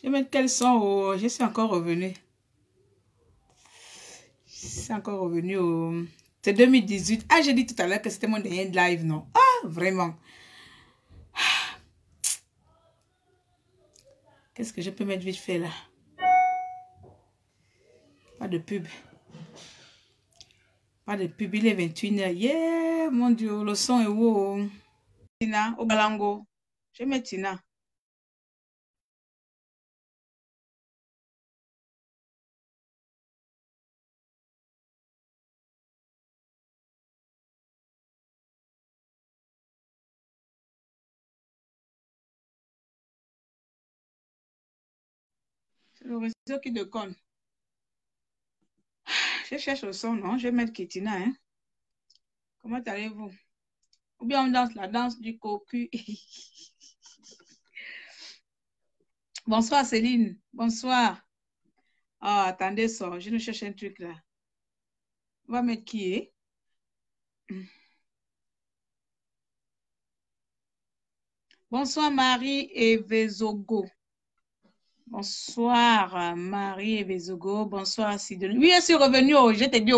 Je vais mettre quel son au... Je suis encore revenu. Je suis encore revenu au... C'est 2018. Ah, j'ai dit tout à l'heure que c'était mon dernier live, non? Ah, vraiment. Qu'est-ce que je peux mettre vite fait là? Pas de pub. Pas de pub, il est 21h. Yeah, mon Dieu, le son est où? Tina, au Balango. Je vais mettre Tina. C'est le réseau qui déconne. Je cherche le son, non? Je vais mettre Kitina, hein? Comment allez-vous? Ou bien on danse la danse du cocu. Bonsoir Céline. Bonsoir. Ah, attendez ça. Je nous cherche un truc là. On va mettre qui est? Bonsoir Marie Evezogo. Bonsoir Marie Evezogo. Bonsoir Sidonie. Oui, je suis revenue. Je t'ai dit,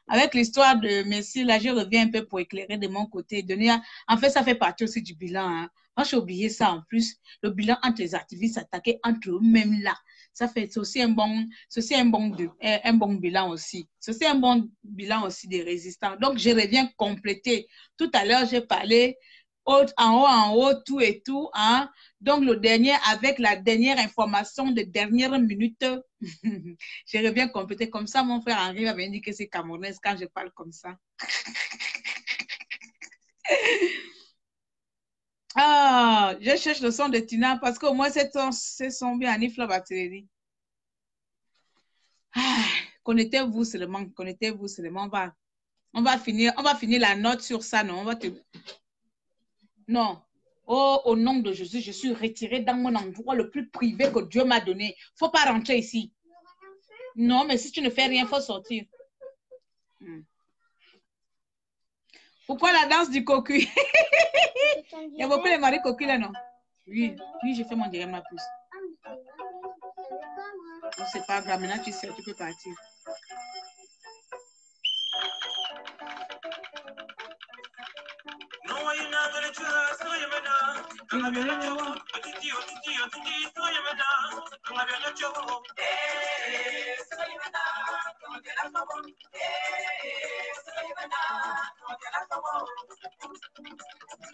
avec l'histoire de Messi, là, je reviens un peu pour éclairer de mon côté. En fait, ça fait partie aussi du bilan. Hein. Moi, j'ai oublié ça en plus. Le bilan entre les activistes attaqués entre eux-mêmes là. Ça fait, c'est aussi un bon bilan aussi. C'est aussi un bon bilan aussi des résistants. Donc, je reviens compléter. Tout à l'heure, j'ai parlé en haut, tout et tout. Hein? Donc, le dernier, avec la dernière information de dernière minute, je reviens compléter. Comme ça, mon frère Henri va venir dire que c'est camerounaise quand je parle comme ça. Ah, je cherche le son de Tina parce qu'au moins, c'est son bien Anif la batterie. Ah, connectez-vous seulement, connectez-vous seulement. On va finir la note sur ça, non? Non. Oh, au nom de Jésus, je suis retirée dans mon endroit le plus privé que Dieu m'a donné. Il ne faut pas rentrer ici. Non, mais si tu ne fais rien, il faut sortir. Pourquoi la danse du cocu? Il y a beaucoup de maris cocu là, non? Oui, oui, j'ai fait mon direct ma plus. Non, c'est pas grave, maintenant tu sais, tu peux partir.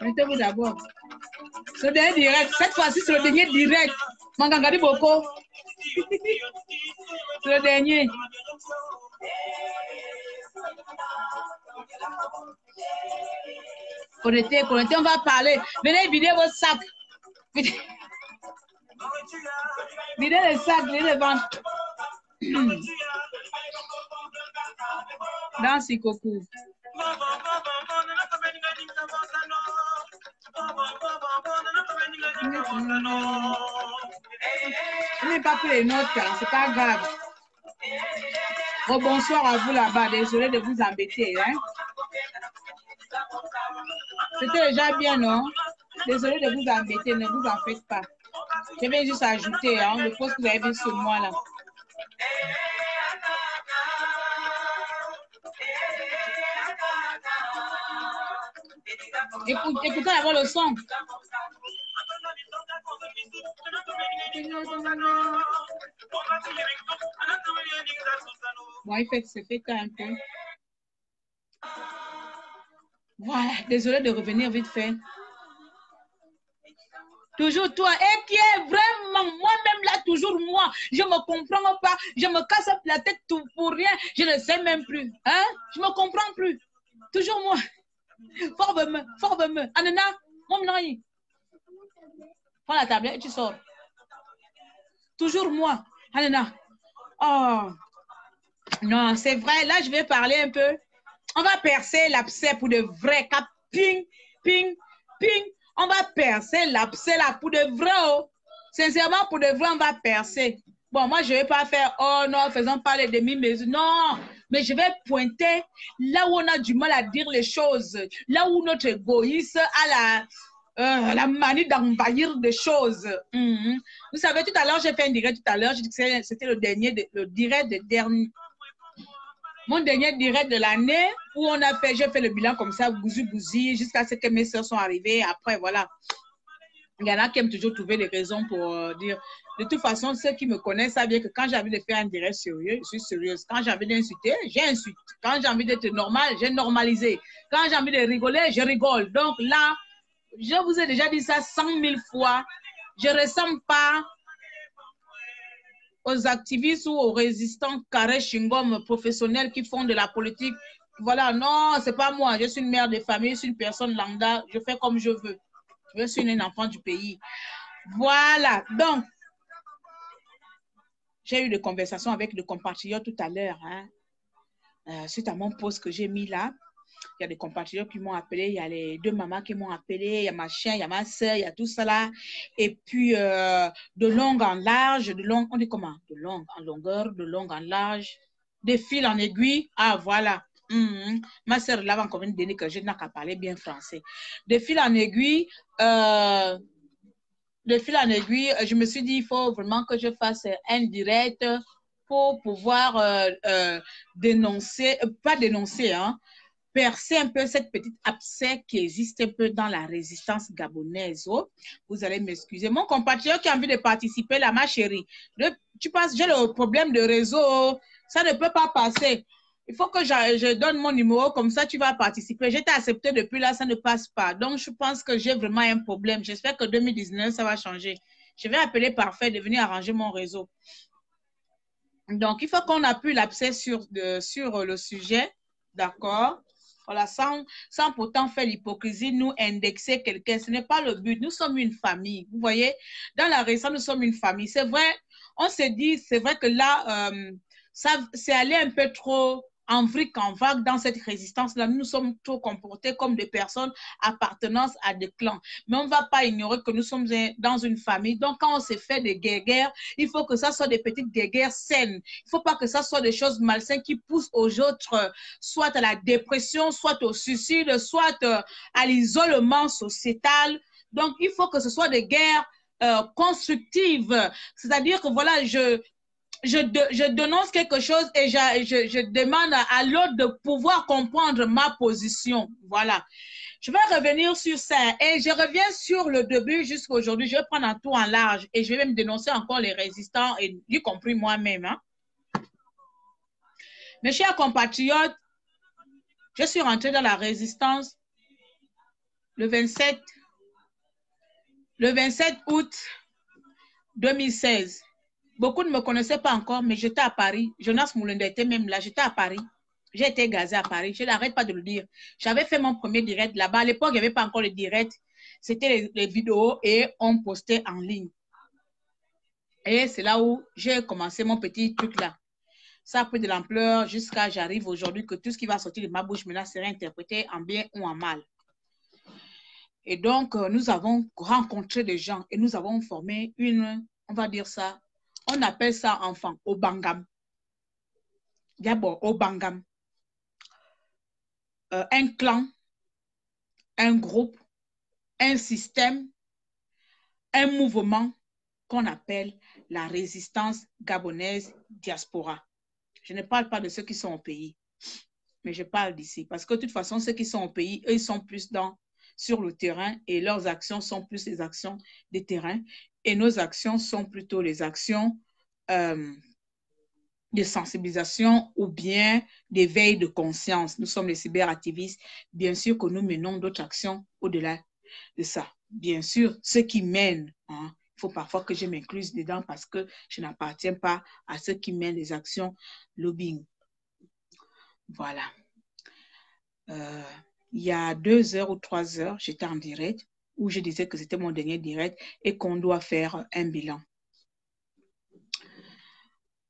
Mettez-vous d'abord. C'est le dernier direct. Cette fois-ci, c'est le dernier direct. Mangangadi Boko. C'est le dernier. Connectez, on va parler. Venez vider vos sacs. Videz les sacs, videz les ventres. Dans Sikoku. Je n'ai pas pris les notes, hein, c'est pas grave. Oh, bonsoir à vous là-bas, désolé de vous embêter. Hein. C'était déjà bien, non? Désolé de vous embêter, ne vous en faites pas. Je vais juste ajouter hein, le post que vous avez vu sur moi là. Écoutez d'abord le son. Bon, il fait c'est fait un peu. Voilà, désolé de revenir vite fait. Toujours toi, et qui est vraiment moi-même là, toujours moi. Je ne me comprends pas, je me casse la tête tout pour rien, je ne sais même plus. Hein? Je ne me comprends plus. Toujours moi. Forme-me. Anana, mon nom. Prends la tablette et tu sors. Toujours moi. Anana. Oh. Non, c'est vrai. Là, je vais parler un peu. On va percer l'abcès pour de vrai. Ping, ping, ping. On va percer l'abcès là pour de vrai. Oh. Sincèrement, pour de vrai, on va percer. Bon, moi, je ne vais pas faire, oh non, faisons pas les demi-mesures. Non, mais je vais pointer là où on a du mal à dire les choses. Là où notre égoïsme a la manie d'envahir des choses. Vous savez, tout à l'heure, j'ai fait un direct tout à l'heure, j'ai dit que c'était le direct de dernier. Mon dernier direct de l'année où j'ai fait le bilan comme ça, bouzi, jusqu'à ce que mes soeurs sont arrivées. Après, voilà. Il y en a qui aiment toujours trouver des raisons pour dire. De toute façon, ceux qui me connaissent savent bien que quand j'ai envie de faire un direct sérieux, je suis sérieuse. Quand j'ai envie d'insulter, j'insulte. Quand j'ai envie d'être normal, j'ai normalisé. Quand j'ai envie de rigoler, je rigole. Donc là, je vous ai déjà dit ça 100 000 fois. Je ne ressemble pas aux activistes ou aux résistants carré chingom professionnels qui font de la politique. Voilà, non, c'est pas moi. Je suis une mère de famille, je suis une personne lambda. Je fais comme je veux. Je suis une enfant du pays. Voilà. Donc, j'ai eu des conversations avec des compatriotes tout à l'heure, hein, suite à mon post que j'ai mis là. Il y a des compatriotes qui m'ont appelé, il y a les deux mamans qui m'ont appelé, il y a ma chien, il y a ma soeur, il y a tout ça là. Et puis, de long en large, de long, on dit comment? De long en longueur, de long en large, de fil en aiguille. Ah, voilà. Ma soeur là va encore une donnée que je n'ai qu'à parler bien français. De fil en aiguille, je me suis dit, il faut vraiment que je fasse un direct pour pouvoir dénoncer, pas dénoncer, hein, percer un peu cette petite abcès qui existe un peu dans la résistance gabonaise. Oh, vous allez m'excuser. Mon compatriote qui a envie de participer là, ma chérie, tu penses, j'ai le problème de réseau, ça ne peut pas passer. Il faut que je donne mon numéro, comme ça tu vas participer. J'ai été accepté depuis là, ça ne passe pas. Donc, je pense que j'ai vraiment un problème. J'espère que 2019, ça va changer. Je vais appeler Parfait de venir arranger mon réseau. Donc, il faut qu'on appuie l'abcès sur le sujet. D'accord? Voilà, sans pourtant faire l'hypocrisie, nous indexer quelqu'un. Ce n'est pas le but. Nous sommes une famille. Vous voyez, dans la résistance, nous sommes une famille. C'est vrai, on s'est dit, c'est vrai que là, c'est allé un peu trop en vric, en vague dans cette résistance-là. Nous nous sommes trop comportés comme des personnes appartenant à des clans. Mais on ne va pas ignorer que nous sommes dans une famille. Donc, quand on s'est fait des guerres, il faut que ça soit des petites guerres saines. Il ne faut pas que ça soit des choses malsaines qui poussent aux autres, soit à la dépression, soit au suicide, soit à l'isolement sociétal. Donc, il faut que ce soit des guerres constructives. C'est-à-dire que, voilà, je dénonce quelque chose et je demande à l'autre de pouvoir comprendre ma position. Voilà. Je vais revenir sur ça et je reviens sur le début jusqu'à aujourd'hui. Je vais prendre un tour en large et je vais même dénoncer encore les résistants, et y compris moi-même. Hein. Mes chers compatriotes, je suis rentrée dans la résistance le 27 août 2016. Beaucoup ne me connaissaient pas encore, mais j'étais à Paris. Jonas Moulenda était même là. J'étais à Paris. J'ai été gazée à Paris. Je n'arrête pas de le dire. J'avais fait mon premier direct là-bas. À l'époque, il n'y avait pas encore le direct. C'était les vidéos et on postait en ligne. Et c'est là où j'ai commencé mon petit truc là. Ça a pris de l'ampleur jusqu'à j'arrive aujourd'hui que tout ce qui va sortir de ma bouche maintenant sera interprété en bien ou en mal. Et donc, nous avons rencontré des gens et nous avons formé on va dire ça, on appelle ça enfant, Obangam. D'abord, Obangam. Un clan, un groupe, un système, un mouvement qu'on appelle la résistance gabonaise diaspora. Je ne parle pas de ceux qui sont au pays, mais je parle d'ici. Parce que de toute façon, ceux qui sont au pays, eux, ils sont plus sur le terrain et leurs actions sont plus les actions des terrains. Et nos actions sont plutôt les actions de sensibilisation ou bien d'éveil de conscience. Nous sommes les cyberactivistes. Bien sûr que nous menons d'autres actions au-delà de ça. Bien sûr, ceux qui mènent, hein, il faut parfois que je m'incluse dedans parce que je n'appartiens pas à ceux qui mènent les actions lobbying. Voilà. Il y a 2 heures ou 3 heures, j'étais en direct où je disais que c'était mon dernier direct et qu'on doit faire un bilan.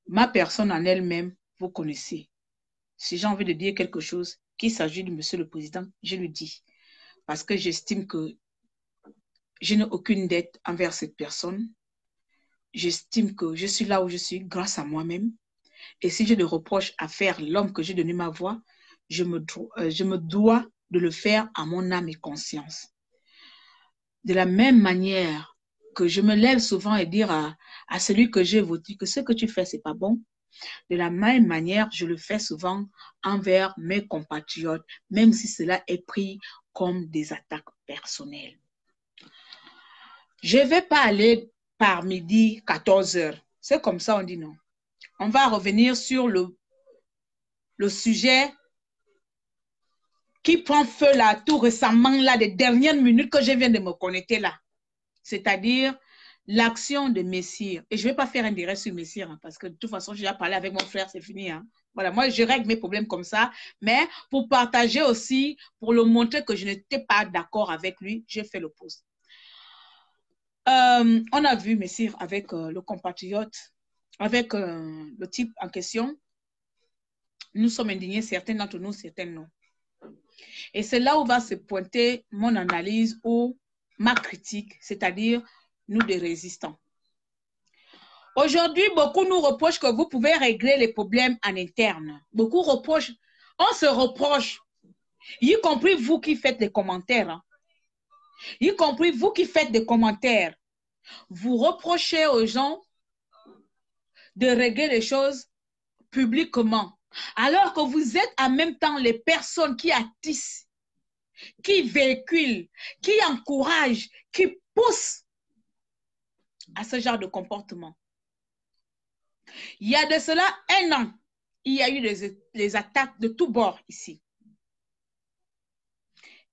Ma personne en elle-même, vous connaissez. Si j'ai envie de dire quelque chose, qu'il s'agit de Monsieur le Président, je le dis. Parce que j'estime que je n'ai aucune dette envers cette personne. J'estime que je suis là où je suis grâce à moi-même. Et si j'ai des reproches à faire l'homme que j'ai donné ma voix, je me dois de le faire à mon âme et conscience. De la même manière que je me lève souvent et dire à celui que j'ai voté que ce que tu fais, c'est pas bon. De la même manière, je le fais souvent envers mes compatriotes, même si cela est pris comme des attaques personnelles. Je ne vais pas aller par midi, 14 heures. C'est comme ça, on dit non. On va revenir sur le sujet qui prend feu là, tout récemment, là, des dernières minutes que je viens de me connecter là. C'est-à-dire l'action de Messire. Et je ne vais pas faire un direct sur Messire, hein, parce que de toute façon, j'ai déjà parlé avec mon frère, c'est fini. Hein. Voilà, moi, je règle mes problèmes comme ça. Mais pour partager aussi, pour le montrer que je n'étais pas d'accord avec lui, j'ai fait le post. On a vu Messire avec le compatriote, avec le type en question. Nous sommes indignés, certains d'entre nous, certains non. Et c'est là où va se pointer mon analyse ou ma critique, c'est-à-dire nous des résistants. Aujourd'hui, beaucoup nous reprochent que vous pouvez régler les problèmes en interne. Beaucoup reprochent, on se reproche, y compris vous qui faites des commentaires, hein. Y compris vous qui faites des commentaires. Vous reprochez aux gens de régler les choses publiquement, alors que vous êtes en même temps les personnes qui attissent, qui véhiculent, qui encouragent, qui poussent à ce genre de comportement. Il y a de cela 1 an, il y a eu des attaques de tous bords ici.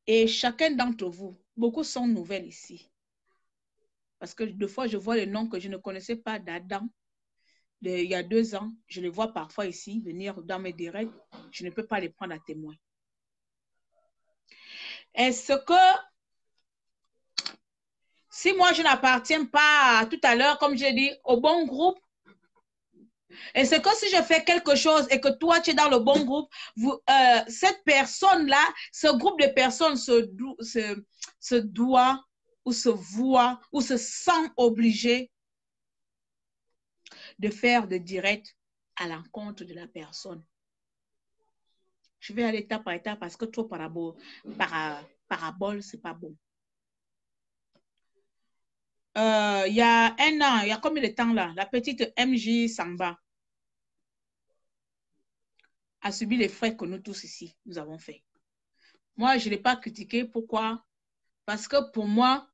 Et chacun d'entre vous, beaucoup sont nouvelles ici. Parce que des fois, je vois les noms que je ne connaissais pas d'Adam. Il y a 2 ans, je les vois parfois ici, venir dans mes directs. Je ne peux pas les prendre à témoin. Est-ce que, si moi je n'appartiens pas tout à l'heure, comme j'ai dit, au bon groupe, est-ce que si je fais quelque chose et que toi tu es dans le bon groupe, cette personne-là, ce groupe de personnes se doit ou se voit ou se sent obligé de faire de direct à l'encontre de la personne? Je vais aller étape par étape parce que trop parabole, c'est pas bon. Il y a 1 an, il y a combien de temps là, la petite MJ Samba a subi les frais que nous tous ici, nous avons fait. Moi, je ne l'ai pas critiqué. Pourquoi? Parce que pour moi,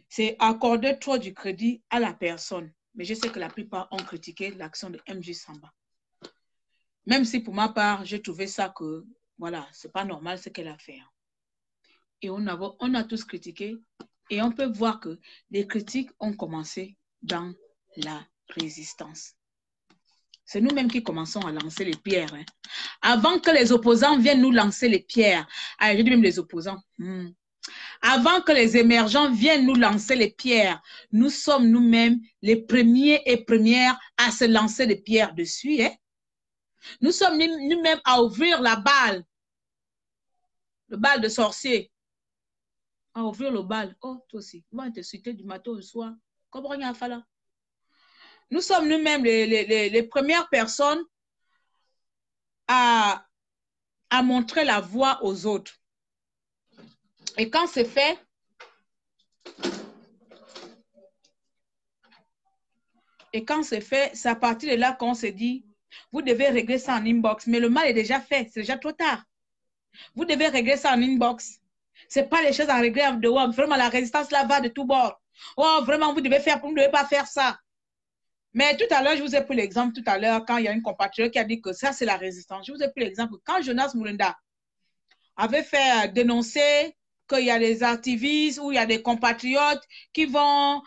c'est accorder trop du crédit à la personne. Mais je sais que la plupart ont critiqué l'action de MJ Samba. Même si pour ma part, j'ai trouvé ça que, voilà, c'est pas normal ce qu'elle a fait. Et on a tous critiqué. Et on peut voir que les critiques ont commencé dans la résistance. C'est nous-mêmes qui commençons à lancer les pierres. Hein. Avant que les opposants viennent nous lancer les pierres. Ah, je dis même les opposants. Avant que les émergents viennent nous lancer les pierres, nous sommes nous-mêmes les premiers et premières à se lancer les pierres dessus. Hein. Nous sommes nous-mêmes à ouvrir la balle. Le bal de sorcier. À ouvrir le bal. Oh, toi aussi. On va te citer du matin au soir. Comment il y a fait là? Nous sommes nous-mêmes les premières personnes à montrer la voie aux autres. Et quand c'est fait, c'est à partir de là qu'on se dit, vous devez régler ça en inbox. Mais le mal est déjà fait, c'est déjà trop tard. Vous devez régler ça en inbox. Ce n'est pas les choses à régler en dehors. Vraiment, la résistance là va de tous bords. Oh, vraiment, vous devez faire, vous ne devez pas faire ça. Mais tout à l'heure, je vous ai pris l'exemple tout à l'heure quand il y a une compatriote qui a dit que ça, c'est la résistance. Je vous ai pris l'exemple quand Jonas Moulenda avait fait dénoncer qu'il y a des activistes ou il y a des compatriotes qui seront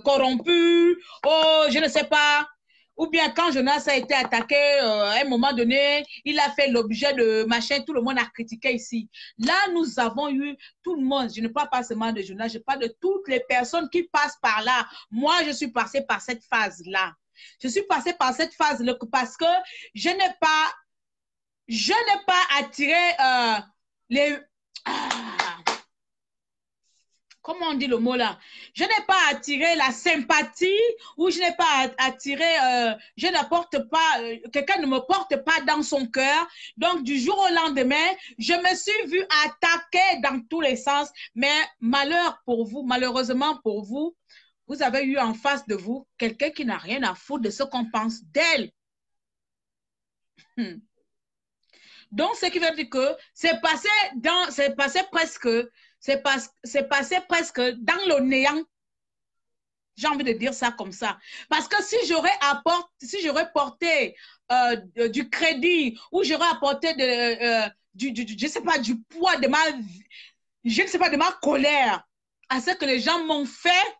corrompus, oh, je ne sais pas. Ou bien quand Jonas a été attaqué, à un moment donné, il a fait l'objet de machin, tout le monde a critiqué ici. Là, nous avons eu tout le monde, je ne parle pas seulement de Jonas, je parle de toutes les personnes qui passent par là. Moi, je suis passée par cette phase-là. Je suis passée par cette phase-là parce que je n'ai pas attiré les... comment on dit le mot là? Je n'ai pas attiré la sympathie ou je n'ai pas attiré, je n'apporte pas, quelqu'un ne me porte pas dans son cœur. Donc, du jour au lendemain, je me suis vue attaquer dans tous les sens. Mais malheur pour vous, malheureusement pour vous, vous avez eu en face de vous quelqu'un qui n'a rien à foutre de ce qu'on pense d'elle. Donc, ce qui veut dire que c'est passé presque dans le néant. J'ai envie de dire ça comme ça. Parce que si j'aurais porté du crédit ou j'aurais apporté je sais pas, du poids de de ma colère à ce que les gens m'ont fait,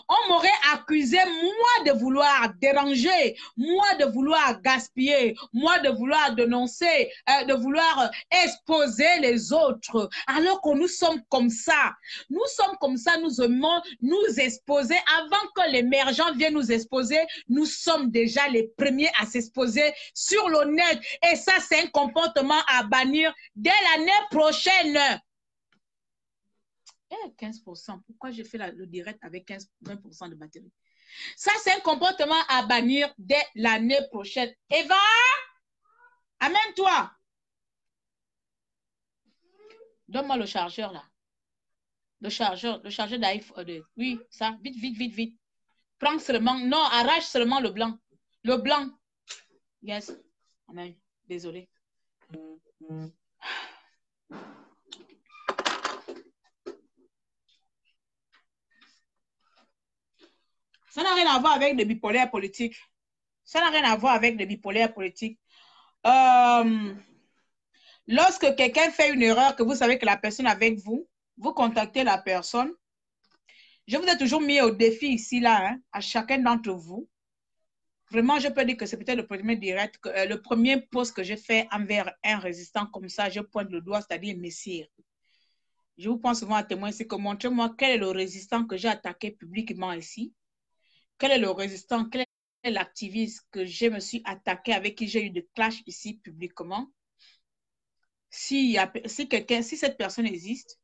on m'aurait accusé, moi, de vouloir déranger, moi, de vouloir gaspiller, moi, de vouloir dénoncer, de vouloir exposer les autres. Alors que nous sommes comme ça. Nous sommes comme ça, nous aimons nous exposer. Avant que l'émergent vienne nous exposer, nous sommes déjà les premiers à s'exposer sur le net. Et ça, c'est un comportement à bannir dès l'année prochaine. 15%. Pourquoi j'ai fait le direct avec 20% de batterie? Ça, c'est un comportement à bannir dès l'année prochaine. Eva, amène-toi. Donne-moi le chargeur là. Le chargeur d'iPhone. Oui, ça. Vite, vite, vite, vite. Prends seulement. Non, arrache seulement le blanc. Le blanc. Yes. Amen. Désolé. Ça n'a rien à voir avec des bipolaires politiques. Ça n'a rien à voir avec des bipolaires politiques. Lorsque quelqu'un fait une erreur, que vous savez que la personne avec vous, vous contactez la personne. Je vous ai toujours mis au défi ici, là, hein, à chacun d'entre vous. Vraiment, je peux dire que c'est peut-être le premier direct, le premier post que j'ai fait envers un résistant comme ça, je pointe le doigt, c'est-à-dire Messire. Je vous prends souvent à témoin ici que montrez-moi quel est le résistant que j'ai attaqué publiquement ici. Quel est le résistant, quel est l'activiste que je me suis attaqué, avec qui j'ai eu de clash ici publiquement. Si cette personne existe,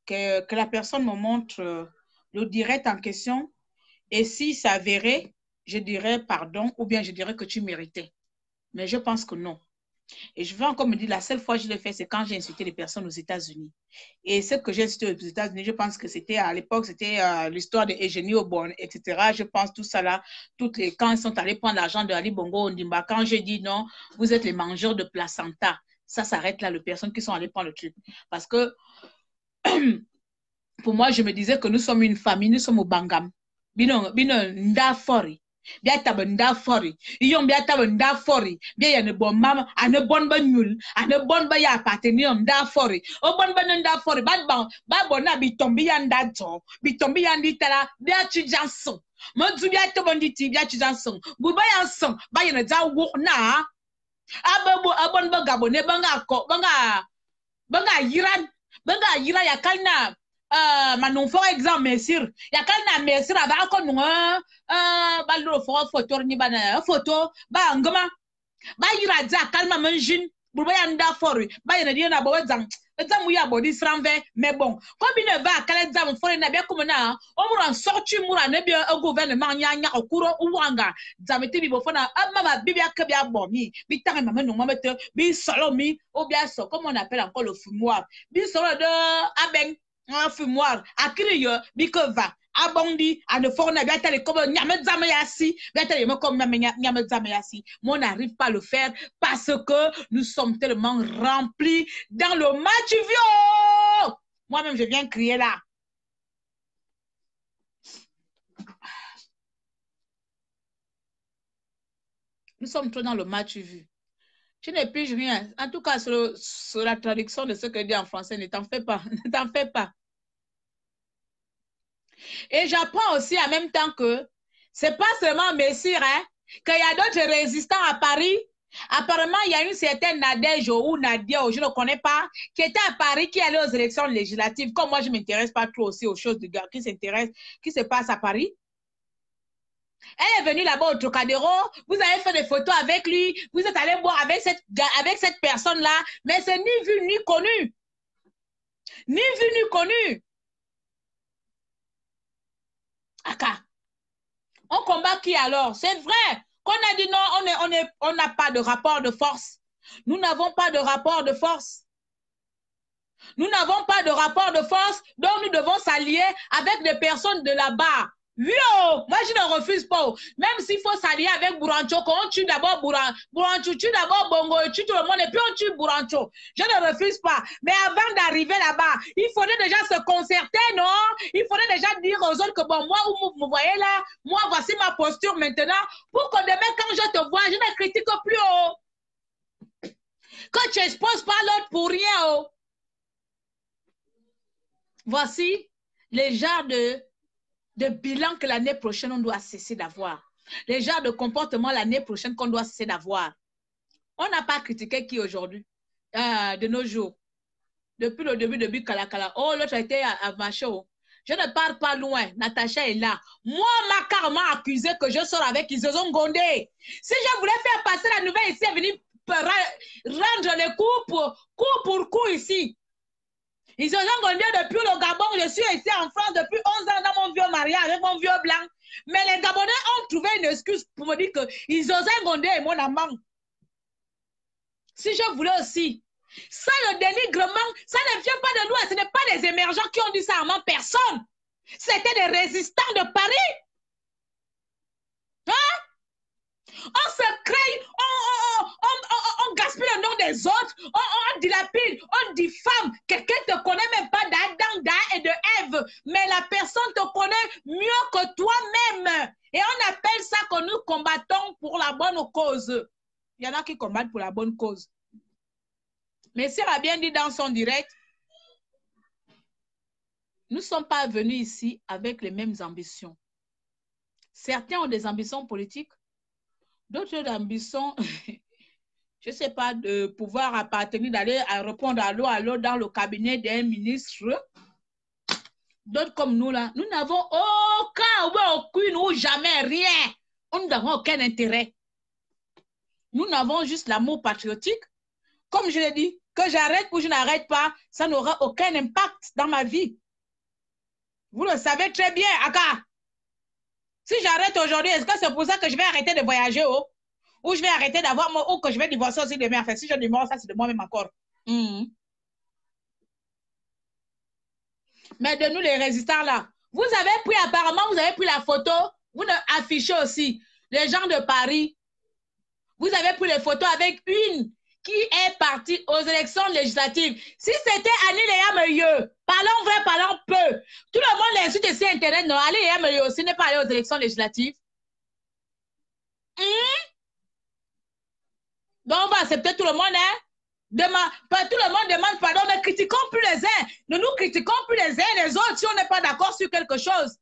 que la personne me montre le direct en question, et si ça avéré, je dirais pardon, ou bien je dirais que tu méritais. Mais je pense que non. Et je vais encore me dire, la seule fois que je l'ai fait, c'est quand j'ai insulté les personnes aux États-Unis. Et ce que j'ai insulté aux États-Unis, je pense que c'était à l'époque, c'était l'histoire de Eugénie Aubonne, etc. Je pense tout ça là, quand ils sont allés prendre l'argent de Ali Bongo Ondimba, quand j'ai dit non, vous êtes les mangeurs de placenta. Ça s'arrête là, les personnes qui sont allées prendre le truc. Parce que pour moi, je me disais que nous sommes une famille, nous sommes au Bangam. Bino ndafori. Bia taba ndafori. Iyon bia taba ndafori. Bia ya ne bon mama, ane bon ba nyul, ane bon ba ya appartenir ndafori. O bon ba ndafori, ba bon na bitombi ya ndato, bitombi ya nditala, bia tu janson. Mo du bia taba nditi bia tu janson. Bu ba ya son, ba ya na za wo na. Abon ba gabone banga yiran ya kalna manon for exemple mesir ya kalna mesir aba ko no ba lo for photo ni bana photo ba ngoma ba yira za kalma manjin burba ya nda for ba yana dia na ba zam mu ya body sranve mais bon comme il ne va kala zam for na be comme na o mu sorti mura na bi un gouvernement nya okuro uwanga zamete bi bo fona mama bibia ke bia bomi bi tanga mama no mama te bi solo mi o bia so comme on appelle encore le fumoir bi solo de aben un fumoir akiri yo bi que va abondi à ne forna bia tele comme nyame zama yasi bia tele me comme nyame zama yasi mais on n'arrive pas à le faire parce que nous sommes tellement remplis dans le match vieux. Moi-même je viens crier là. Nous sommes trop dans le match vu. Tu n'es plus rien. En tout cas, sur la traduction de ce que dit en français, ne t'en fais pas. Ne t'en fais pas. Et j'apprends aussi en même temps que c'est pas seulement Messire, hein, qu'il y a d'autres résistants à Paris. Apparemment, il y a une certaine Nadège ou Nadia, je ne connais pas, qui était à Paris, qui allait aux élections législatives. Comme moi, je ne m'intéresse pas trop aussi aux choses de gars qui se passent à Paris. Elle est venue là-bas au Trocadéro, vous avez fait des photos avec lui, vous êtes allé boire avec cette personne-là, mais c'est ni vu ni connu. Ni vu ni connu. Aka. On combat qui alors? C'est vrai qu'on a dit non, on n'a pas de rapport de force. Nous n'avons pas de rapport de force. Nous n'avons pas de rapport de force, donc nous devons s'allier avec des personnes de là-bas. Oui, oh, moi je ne refuse pas. Même s'il faut s'allier avec Bourancho, on tue d'abord Bourancho, tue d'abord Bongo, tue tout le monde et puis on tue Bourancho. Je ne refuse pas. Mais avant d'arriver là-bas, il faudrait déjà se concerter, non? Il faudrait déjà dire aux autres que bon, moi, vous me voyez là, moi, voici ma posture maintenant, pour que demain, quand je te vois, je ne critique plus, oh. Que tu n'exposes pas l'autre pour rien, oh. Voici les genres de bilan que l'année prochaine, on doit cesser d'avoir. Les genres de comportement l'année prochaine qu'on doit cesser d'avoir. On n'a pas critiqué qui aujourd'hui, de nos jours. Depuis le début Kalakala. Oh, l'autre a été à Macho. Je ne pars pas loin. Natacha est là. Moi, on m'a carrément accusé que je sors avec Isozon Gondé. Si je voulais faire passer la nouvelle ici, venir rendre les coups pour coup ici. Ils ont gondé depuis le Gabon. Je suis ici en France depuis 11 ans dans mon vieux mariage avec mon vieux blanc. Mais les Gabonais ont trouvé une excuse pour me dire qu'ils ont gondé mon amant. Si je voulais aussi. Ça, le dénigrement, ça ne vient pas de nous. Ce n'est pas les émergents qui ont dit ça à moi, personne. C'était des résistants de Paris. Hein? On se crée, on gaspille le nom des autres, on dilapide, on diffame. Quelqu'un ne te connaît même pas d'Adam et de Ève, mais la personne te connaît mieux que toi-même. Et on appelle ça que nous combattons pour la bonne cause. Il y en a qui combattent pour la bonne cause. Mais Sir a bien dit dans son direct, nous ne sommes pas venus ici avec les mêmes ambitions. Certains ont des ambitions politiques, d'autres ambitions, je ne sais pas, de pouvoir appartenir, d'aller répondre à l'eau dans le cabinet d'un ministre. D'autres comme nous, là, nous n'avons aucune ou jamais rien. Nous n'avons aucun intérêt. Nous n'avons juste l'amour patriotique. Comme je l'ai dit, que j'arrête ou je n'arrête pas, ça n'aura aucun impact dans ma vie. Vous le savez très bien, Aka. Si j'arrête aujourd'hui, est-ce que c'est pour ça que je vais arrêter de voyager, oh? Ou je vais arrêter d'avoir, ou que je vais divorcer aussi demain. Enfin, si je divorce, ça c'est de moi-même encore. Mais de nous, les résistants là, vous avez pris apparemment, vous avez pris la photo, vous affichez aussi les gens de Paris. Vous avez pris les photos avec une qui est partie aux élections législatives. Si c'était Annie Léa Meilleux, parlons vrai, parlons peu. Tout le monde l'insulte ici Internet, non, Annie Léa Meilleux aussi n'est pas allée aux élections législatives. Donc, on va accepter tout le monde, hein? Tout le monde demande pardon, ne critiquons plus les uns. Ne nous critiquons plus les uns les autres si on n'est pas d'accord sur quelque chose.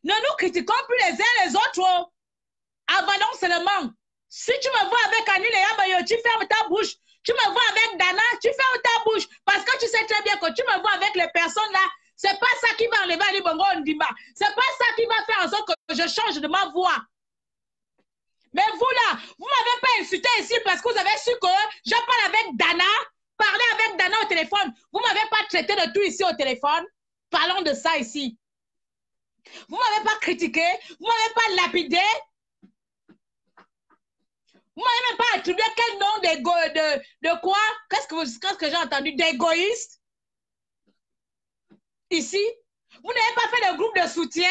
Ne nous critiquons plus les uns les autres. Oh. Avalons seulement. Si tu me vois avec Annie Léa, tu fermes ta bouche. Tu me vois avec Dana, tu fermes ta bouche. Parce que tu sais très bien que tu me vois avec les personnes là. C'est pas ça qui va enlever Ali Bongo Ondimba. C'est pas ça qui va faire en sorte que je change de ma voix. Mais vous là, vous ne m'avez pas insulté ici parce que vous avez su que je parle avec Dana, parler avec Dana au téléphone. Vous ne m'avez pas traité de tout ici au téléphone. Parlons de ça ici. Vous ne m'avez pas critiqué, vous ne m'avez pas lapidé. Vous ne m'avez même pas attribué quel nom de quoi? Qu'est-ce que j'ai entendu? D'égoïste. Ici, vous n'avez pas fait de groupe de soutien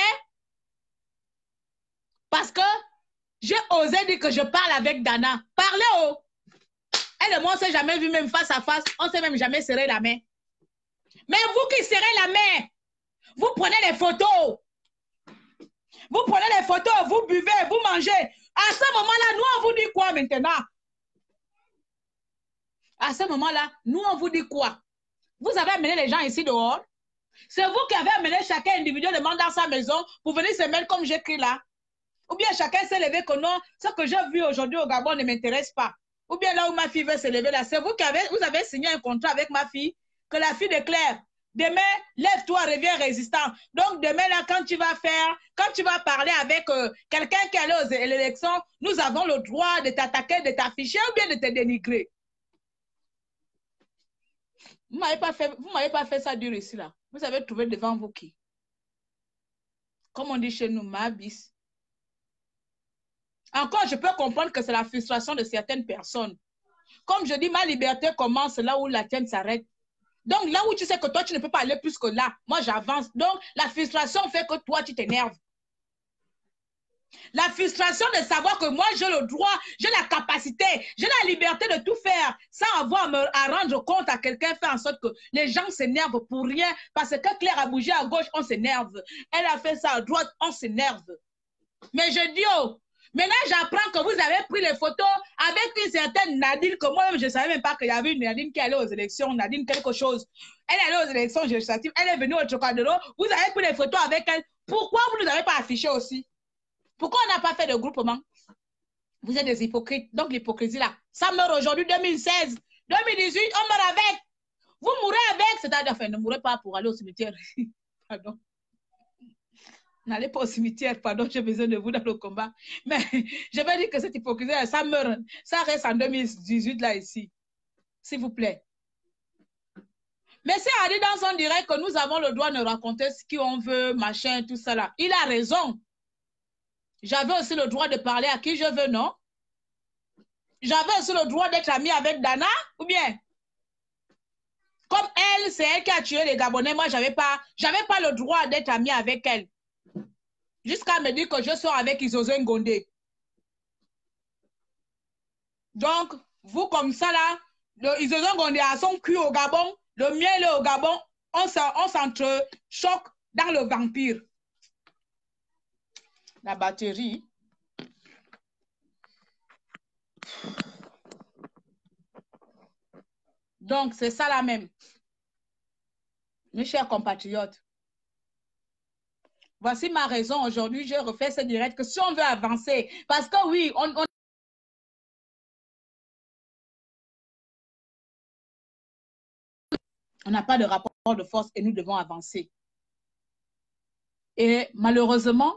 parce que j'ai osé dire que je parle avec Dana. Parlez, oh! Elle et moi, on ne s'est jamais vu même face à face. On ne s'est même jamais serré la main. Mais vous qui serrez la main, vous prenez les photos. Vous prenez les photos, vous buvez, vous mangez. À ce moment-là, nous, on vous dit quoi maintenant? À ce moment-là, nous, on vous dit quoi? Vous avez amené les gens ici dehors. C'est vous qui avez amené chacun individuellement dans sa maison pour venir se mettre comme j'écris là. Ou bien chacun s'est levé que non, ce que j'ai vu aujourd'hui au Gabon ne m'intéresse pas. Ou bien là où ma fille veut se lever là, c'est vous qui vous avez signé un contrat avec ma fille, que la fille déclare, demain, lève-toi, reviens résistant. Donc demain là, quand tu vas parler avec quelqu'un qui est allé aux élections, nous avons le droit de t'attaquer, de t'afficher ou bien de te dénigrer. Vous ne m'avez pas fait ça dur ici là. Vous avez trouvé devant vous qui? Comme on dit chez nous, ma bis. Encore, je peux comprendre que c'est la frustration de certaines personnes. Comme je dis, ma liberté commence là où la tienne s'arrête. Donc, là où tu sais que toi, tu ne peux pas aller plus que là, moi, j'avance. Donc, la frustration fait que toi, tu t'énerves. La frustration de savoir que moi, j'ai le droit, j'ai la capacité, j'ai la liberté de tout faire sans avoir à rendre compte à quelqu'un, fait en sorte que les gens s'énervent pour rien. Parce que Claire a bougé à gauche, on s'énerve. Elle a fait ça à droite, on s'énerve. Mais je dis, oh, maintenant, j'apprends que vous avez pris les photos avec une certaine Nadine, que moi-même, je ne savais même pas qu'il y avait une Nadine qui allait aux élections, Nadine quelque chose. Elle est allée aux élections législatives, elle est venue au Trocadéro, vous avez pris les photos avec elle. Pourquoi vous ne nous avez pas affiché aussi? Pourquoi on n'a pas fait de groupement? Vous êtes des hypocrites. Donc, l'hypocrisie là, ça meurt aujourd'hui, 2016. 2018, on meurt avec. Vous mourrez avec, c'est-à-dire, enfin, ne mourrez pas pour aller au cimetière. Pardon. N'allez pas au cimetière, pardon, j'ai besoin de vous dans le combat. Mais je vais dire que cette hypocrisie, ça meurt. Ça reste en 2018 là, ici. S'il vous plaît. Mais c'est à dire dans son direct que nous avons le droit de raconter ce qu'on veut, machin, tout ça là. Il a raison. J'avais aussi le droit de parler à qui je veux, non? J'avais aussi le droit d'être amie avec Dana, ou bien? Comme elle, c'est elle qui a tué les Gabonais, moi, j'avais pas le droit d'être amie avec elle. Jusqu'à me dire que je sors avec Isozo Ngondé. Donc, vous comme ça là, le Isozo Ngondé a son cul au Gabon, le mien est au Gabon, on s'entrechoque dans le vampire. La batterie. Donc, c'est ça la même. Mes chers compatriotes, voici ma raison aujourd'hui. Je refais ce direct que si on veut avancer, parce que oui, on n'a pas de rapport de force et nous devons avancer. Et malheureusement,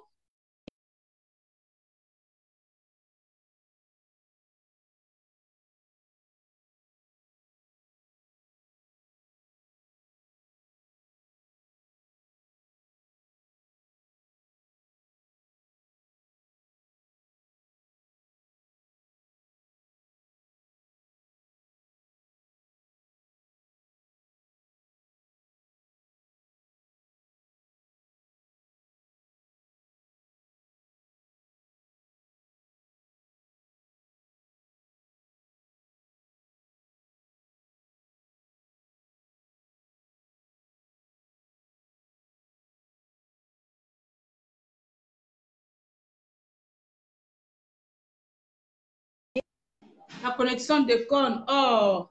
la connexion déconne. Oh,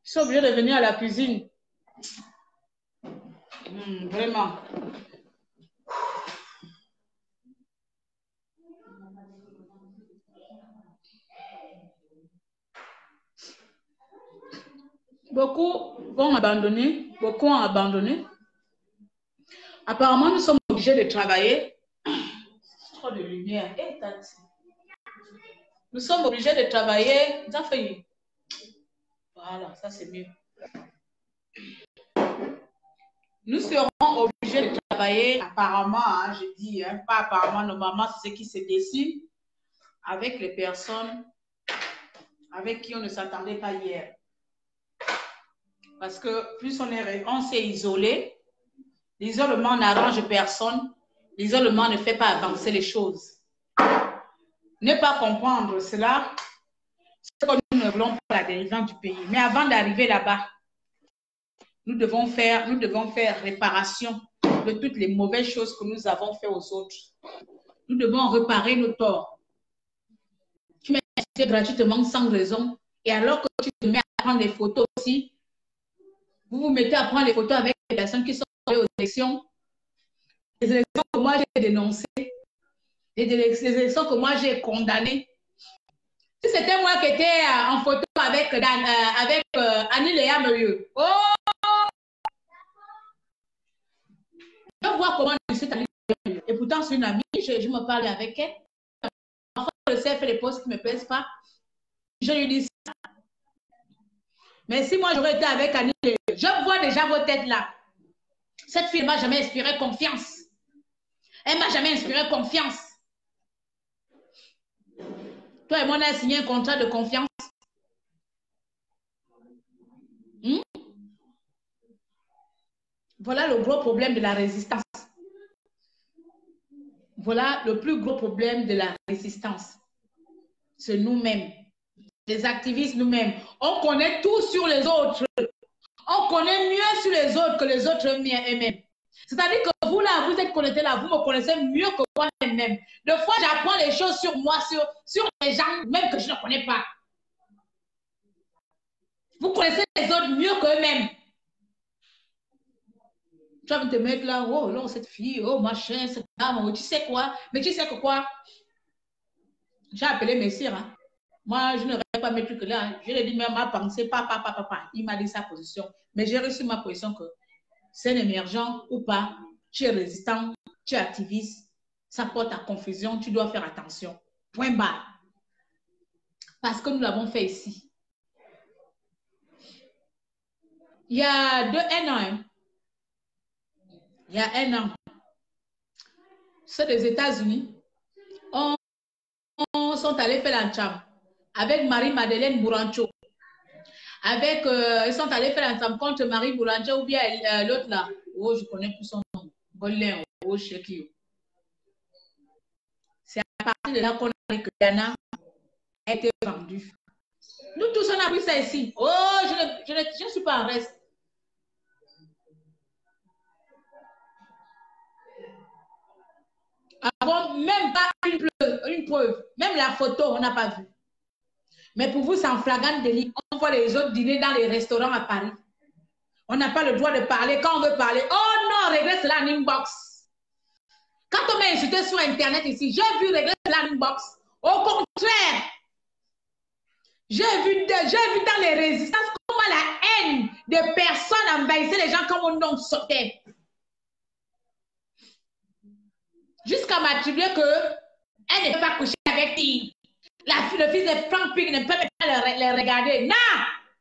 je suis obligée de venir à la cuisine. Vraiment. Beaucoup vont abandonner, beaucoup ont abandonné. Apparemment, nous sommes obligés de travailler. Trop de lumière. Nous sommes obligés de travailler. Voilà, ça c'est mieux. Nous serons obligés de travailler, apparemment, hein, je dis, hein, pas apparemment, normalement, c'est ce qui se dessine avec les personnes avec qui on ne s'attendait pas hier. Parce que plus on s'est isolé, l'isolement n'arrange personne, l'isolement ne fait pas avancer les choses. Ne pas comprendre cela, c'est que nous ne voulons pas la délivrance du pays. Mais avant d'arriver là-bas, nous devons faire réparation de toutes les mauvaises choses que nous avons fait aux autres. Nous devons réparer nos torts. Tu m'as acheté gratuitement sans raison. Et alors que tu te mets à prendre des photos aussi, vous vous mettez à prendre les photos avec les personnes qui sont allées aux élections. Les élections que moi j'ai dénoncées, les élections que moi j'ai condamnées. Si c'était moi qui étais en photo avec Annie Léa Merieux, oh! Je vois comment je suis allée. Et pourtant, c'est une amie, je me parle avec elle. Parfois, je sais faire des posts qui ne me plaisent pas. Je lui dis ça. Mais si moi j'aurais été avec Annie, je vois déjà vos têtes là. Cette fille ne m'a jamais inspiré confiance. Elle ne m'a jamais inspiré confiance. Toi et moi, on a signé un contrat de confiance. Voilà le gros problème de la résistance. Voilà le plus gros problème de la résistance. C'est nous-mêmes, les activistes nous-mêmes. On connaît tout sur les autres. On connaît mieux sur les autres que les autres eux-mêmes. C'est-à-dire que vous là, vous êtes connectés là, vous me connaissez mieux que moi-même. Des fois, j'apprends les choses sur moi, sur les gens même que je ne connais pas. Vous connaissez les autres mieux qu'eux-mêmes. Tu vas te mettre là, oh non, cette fille, oh machin, cette dame, oh, tu sais quoi? Mais tu sais que quoi? J'ai appelé Messire. Hein. Moi, je ne rêve pas mes trucs là. Hein. Je lui ai dit, même ma pensée, papa. Il m'a dit sa position. Mais j'ai reçu ma position que c'est un émergent ou pas. Tu es résistant, tu es activiste. Ça porte à confusion, tu dois faire attention. Point barre. Parce que nous l'avons fait ici. Il y a un an, hein. Il y a un an, ceux des États-Unis sont allés faire l'entame avec Marie-Madeleine Bourancho. Ils sont allés faire l'entame contre Marie Bourancho ou bien l'autre là. Oh, je connais plus son nom. Golin, oh, Shekio. C'est à partir de là qu'on a dit que Diana a été vendue. Nous tous, on a pris ça ici. Oh, je ne suis pas en reste. Avant, même pas une preuve. Même la photo, on n'a pas vu. Mais pour vous, c'est en flagrant délit. On voit les autres dîner dans les restaurants à Paris. On n'a pas le droit de parler quand on veut parler. Oh non, réglez cela en inbox. Quand on m'a insulté sur Internet ici, j'ai vu régler cela en inbox. Au contraire, j'ai vu dans les résistances comment la haine des personnes envahissait les gens comme on en sautait. Jusqu'à m'attribuer qu'elle ne peut pas coucher avec qui. Le fils de Frank Pig ne peut pas les regarder. Non,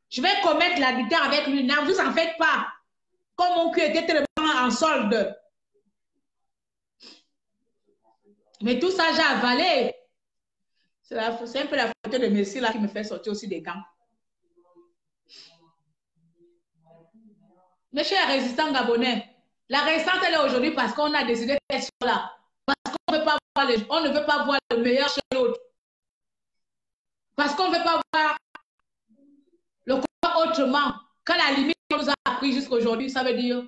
je vais commettre l'adultère avec lui. Non, vous en faites pas. Comme mon cul était tellement en solde. Mais tout ça, j'ai avalé. C'est un peu la photo de Messi là qui me fait sortir aussi des gants. Mes chers résistants gabonais, la résistance elle est aujourd'hui parce qu'on a décidé d'être là. Parce qu'on ne veut pas voir le meilleur chez l'autre. Parce qu'on ne veut pas voir le combat autrement. Quand la limite nous a appris jusqu'à aujourd'hui, ça veut dire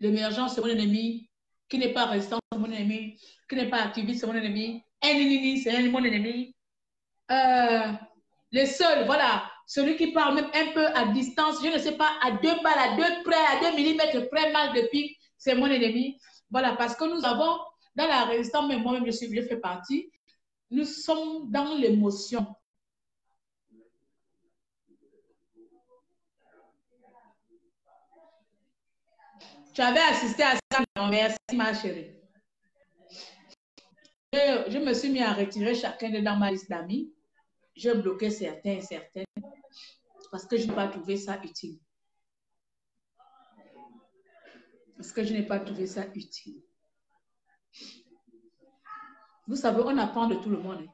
l'émergence, c'est mon ennemi. Qui n'est pas résistant, c'est mon ennemi. Qui n'est pas activiste, c'est mon ennemi. C'est mon ennemi. Les seuls, voilà, celui qui parle même un peu à distance, je ne sais pas, à 2 balles, à 2 près, à 2 millimètres près, mal de pique, c'est mon ennemi. Voilà, parce que nous avons, dans la résistance, mais moi-même, je fais partie, nous sommes dans l'émotion. Tu avais assisté à ça, merci ma chérie. Je me suis mis à retirer chacun de dans ma liste d'amis. J'ai bloqué certains et certaines parce que je n'ai pas trouvé ça utile. Parce que je n'ai pas trouvé ça utile. Vous savez, on apprend de tout le monde.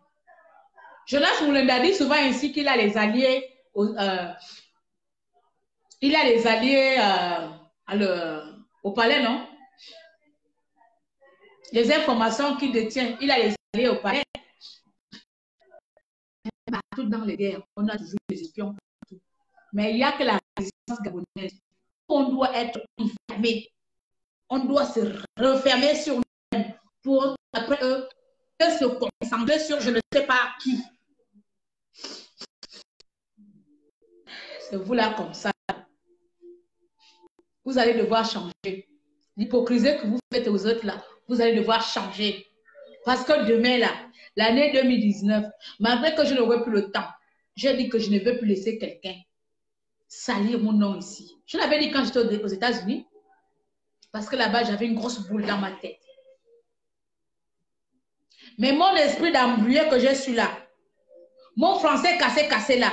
Jonas Moulenda dit souvent ainsi qu'il a les alliés, il a les alliés au palais, non? Les informations qu'il détient, il a les alliés au palais. Partout dans les guerres, on a toujours des espions partout. Mais il n'y a que la résistance gabonaise. On doit être enfermé. On doit se refermer sur nous-mêmes pour, après eux, se concentrer sur je ne sais pas qui. C'est vous là comme ça. Vous allez devoir changer. L'hypocrisie que vous faites aux autres là, vous allez devoir changer. Parce que demain là, l'année 2019, malgré que je n'aurai plus le temps, j'ai dit que je ne veux plus laisser quelqu'un salir mon nom ici. Je l'avais dit quand j'étais aux États-Unis, parce que là-bas, j'avais une grosse boule dans ma tête. Mais mon esprit d'embrouillé que j'ai su là, mon français cassé là,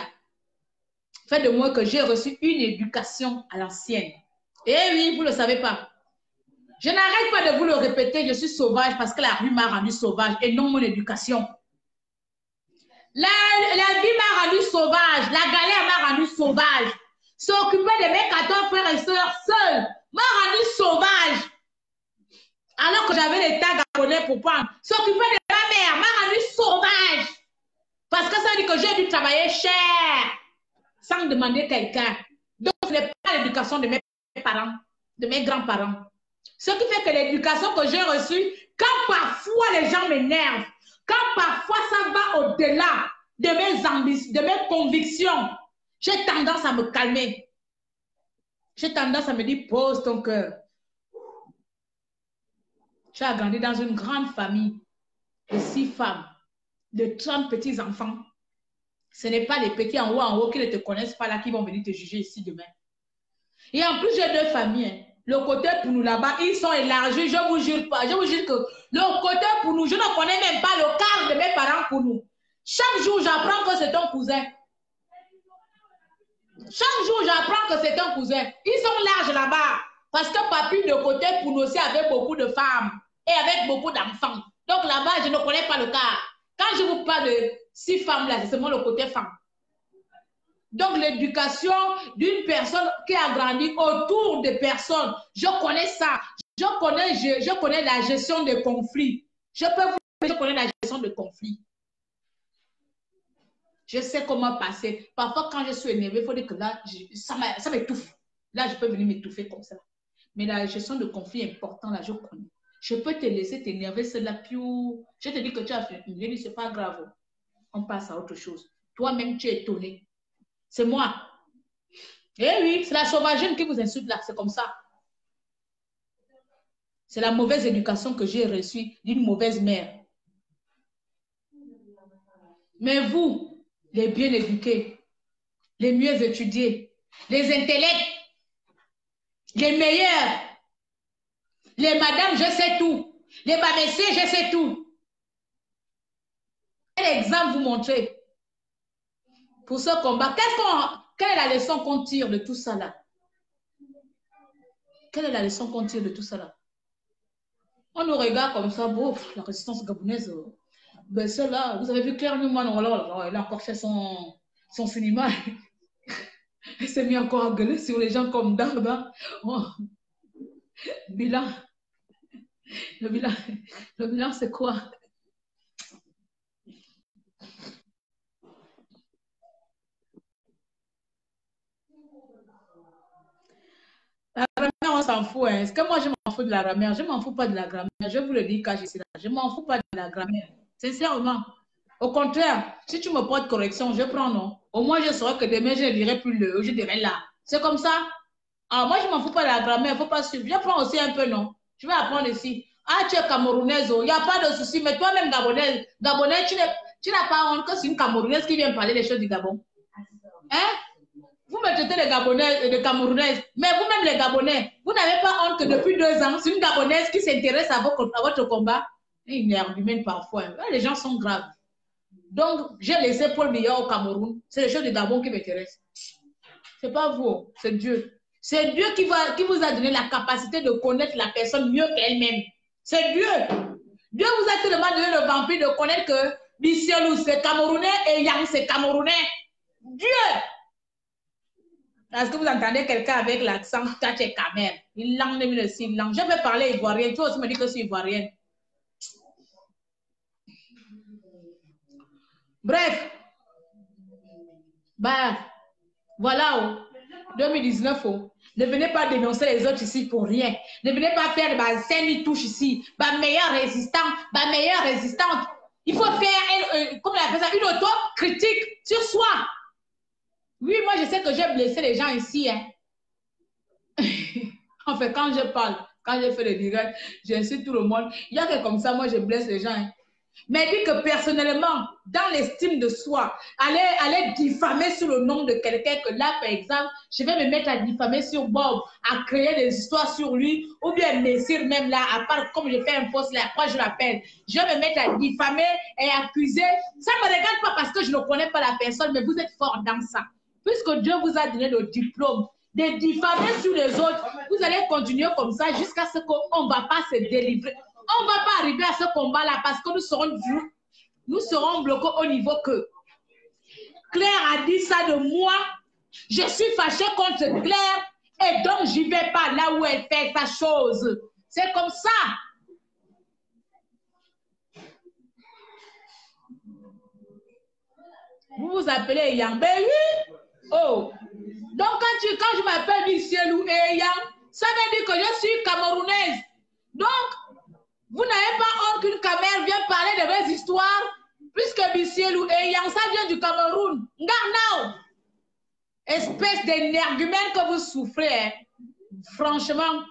fait de moi que j'ai reçu une éducation à l'ancienne. Eh oui, vous ne le savez pas. Je n'arrête pas de vous le répéter, je suis sauvage parce que la rue m'a rendu sauvage et non mon éducation. La vie m'a rendu sauvage, la galère m'a rendu sauvage. S'occuper de mes 14 frères et sœurs seuls m'a rendu sauvage. Alors que j'avais l'État gabonais pour prendre. S'occuper de ma mère m'a rendu sauvage. Parce que ça veut dire que j'ai dû travailler cher sans demander quelqu'un. Donc, ce n'est pas l'éducation de mes parents, de mes grands-parents. Ce qui fait que l'éducation que j'ai reçue, quand parfois les gens m'énervent, quand parfois ça va au-delà de mes ambitions, de mes convictions, j'ai tendance à me calmer. J'ai tendance à me dire, pose ton cœur. Tu as grandi dans une grande famille de 6 femmes, de 30 petits-enfants. Ce n'est pas les petits en haut qui ne te connaissent pas là qui vont venir te juger ici demain. Et en plus, j'ai 2 familles. Hein. Le côté pour nous là-bas, ils sont élargis. Je vous jure pas. Je vous jure que le côté pour nous, je ne connais même pas le quart de mes parents pour nous. Chaque jour, j'apprends que c'est un cousin. Chaque jour, j'apprends que c'est un cousin. Ils sont larges là-bas. Parce que papy de côté pour nous aussi avait beaucoup de femmes et avec beaucoup d'enfants. Donc là-bas, je ne connais pas le cas. Quand je vous parle de 6 femmes là, c'est seulement le côté femme. Donc l'éducation d'une personne qui a grandi autour de personnes, je connais ça. Je connais la gestion des conflits. Je connais la gestion des conflits. Je sais comment passer. Parfois, quand je suis énervée, il faut dire que là, ça m'étouffe. Là, je peux venir m'étouffer comme ça. Mais la gestion de conflit est importante, là, je connais. Je peux te laisser t'énerver, c'est la pure. Je te dis que tu as fait une vie, c'est pas grave. On passe à autre chose. Toi-même, tu es étonné. C'est moi. Eh oui, c'est la sauvageune qui vous insulte là, c'est comme ça. C'est la mauvaise éducation que j'ai reçue d'une mauvaise mère. Mais vous, les bien éduqués, les mieux étudiés, les intellects, les meilleurs, les madames, je sais tout. Les babessiers, je sais tout. Quel exemple vous montrez pour ce combat? Quelle est la leçon qu'on tire de tout ça là? Quelle est la leçon qu'on tire de tout ça là? On nous regarde comme ça, bouf, la résistance gabonaise. Ben celle-là, vous avez vu Claire Newman, elle a encore fait son cinéma. Elle s'est mis encore à gueuler sur les gens comme Darda. Oh. Bilan. Le bilan, c'est quoi? La grammaire, on s'en fout. Hein. Est-ce que moi, je m'en fous de la grammaire? Je ne m'en fous pas de la grammaire. Je vous le dis quand je suis là. Je ne m'en fous pas de la grammaire. Sincèrement. Au contraire, si tu me portes correction, je prends non. Au moins, je saurais que demain, je ne dirai plus le, je dirai là. C'est comme ça. Ah, moi, je ne m'en fous pas de la grammaire. Il ne faut pas suivre. Je prends aussi un peu non. Je vais apprendre ici. Ah, tu es camerounaise. Il n'y a pas de souci. Mais toi-même, gabonaise, tu n'as pas honte que c'est une camerounaise qui vient parler des choses du Gabon. Hein? Vous me traitez de Gabonais et de Camerounaises, mais vous-même les Gabonais, vous n'avez pas honte que depuis 2 ans, c'est une Gabonaise qui s'intéresse à votre combat. Il m'argumente parfois. Les gens sont graves. Donc, j'ai laissé Paul Biya au Cameroun. C'est les choses du Gabon qui m'intéressent. Ce n'est pas vous, c'est Dieu. C'est Dieu qui vous a donné la capacité de connaître la personne mieux qu'elle-même. C'est Dieu. Dieu vous a tellement donné le vampire de connaître que Bissiolou, c'est Camerounais et Yang, c'est Camerounais. Dieu! Est-ce que vous entendez quelqu'un avec l'accent tchatché Camer? Il langue de langue. Je vais parler ivoirien. Tu aussi me dis que c'est ivoirien. Bref. Bah, voilà. 2019. Ne venez pas dénoncer les autres ici pour rien. Ne venez pas faire de scène touche ici. Meilleure résistante. Il faut faire, comme on appelle ça, une auto-critique sur soi. Oui, moi, je sais que j'ai blessé les gens ici. Hein. En fait, quand je parle, quand je fais les directs, j'incite tout le monde. Il y a que comme ça, moi, je blesse les gens. Hein. Mais dis que personnellement, dans l'estime de soi, aller diffamer sur le nom de quelqu'un que là, par exemple, je vais me mettre à diffamer sur Bob, à créer des histoires sur lui, ou bien Messire même là, à part comme je fais un post là, après je l'appelle. Je vais me mettre à diffamer et accuser. Ça ne me regarde pas parce que je ne connais pas la personne, mais vous êtes fort dans ça. Puisque Dieu vous a donné le diplôme, de diffamer sur les autres, vous allez continuer comme ça jusqu'à ce qu'on ne va pas se délivrer. On ne va pas arriver à ce combat-là parce que nous serons bloqués au niveau que Claire a dit ça de moi. Je suis fâchée contre Claire et donc j'y vais pas là où elle fait sa chose. C'est comme ça. Vous vous appelez Yang, oui. Oh. Donc quand je m'appelle Missielou et Yang, ça veut dire que je suis camerounaise. Donc, vous n'avez pas honte qu'une caméra vienne parler de mes histoires, puisque Missielou et Yang, ça vient du Cameroun. Ngarnao. Espèce d'énergumène que vous souffrez. Hein. Franchement.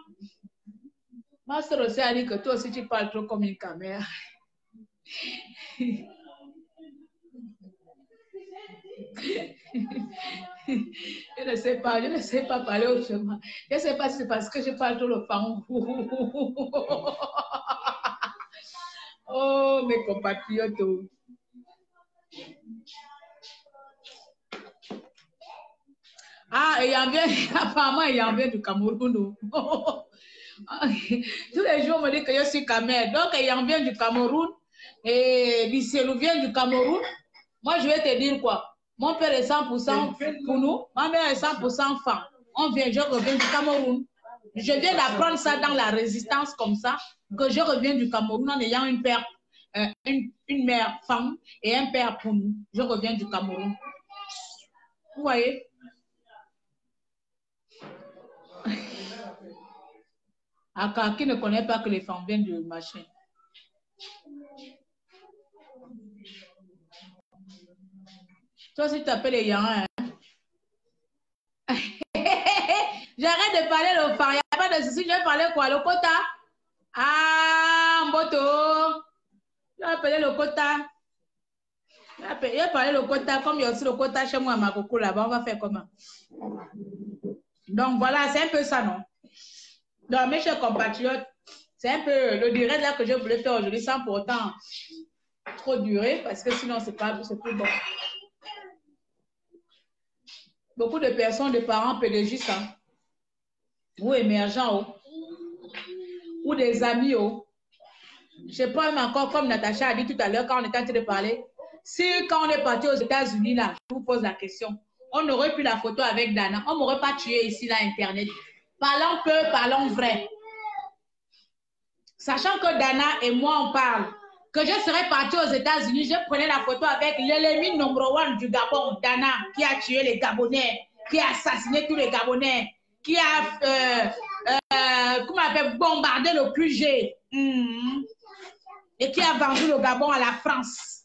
Ma soeur aussi a dit que toi aussi tu parles trop comme une caméra. Je ne sais pas parler autrement. Je ne sais pas si c'est parce que je parle trop le fang. Oh, mes compatriotes. Ah, et apparemment, il y en vient du Cameroun. Tous les jours, on me dit que je suis camère. Donc, il y en vient du Cameroun. Et Bissélou vient du Cameroun. Moi, je vais te dire quoi. Mon père est 100% pour nous. Ma mère est 100% femme. Je reviens du Cameroun. Je viens d'apprendre ça dans la résistance comme ça, que je reviens du Cameroun en ayant une mère femme et un père pour nous. Je reviens du Cameroun. Vous voyez? Aka, qui ne connaît pas que les femmes viennent du machin? Toi, si tu t'appelles les Yang, hein? J'arrête de parler le phare. Il n'y a pas de souci. Je vais parler quoi? Le quota? Ah, Mboto. Je vais appeler le quota. Je vais parler le quota. Comme il y a aussi le quota chez moi à Makoko là-bas, on va faire comment? Donc voilà, c'est un peu ça, non? Donc, mes chers compatriotes, c'est un peu le direct là que je voulais faire aujourd'hui sans pourtant trop durer parce que sinon, c'est plus bon. Beaucoup de personnes, de parents pédagogistes, hein, ou émergents, ou des amis. Je ne sais pas, mais encore comme Natacha a dit tout à l'heure quand on était en train de parler, si quand on est parti aux États-Unis, là, je vous pose la question, on aurait pu la photo avec Dana, on ne m'aurait pas tué ici, là, Internet. Parlons peu, parlons vrai. Sachant que Dana et moi, on parle, que je serais parti aux États-Unis, je prenais la photo avec l'ennemi numéro 1 du Gabon, Dana, qui a tué les Gabonais, qui a assassiné tous les Gabonais, qui a comment on appelle, bombardé le QG et qui a vendu le Gabon à la France.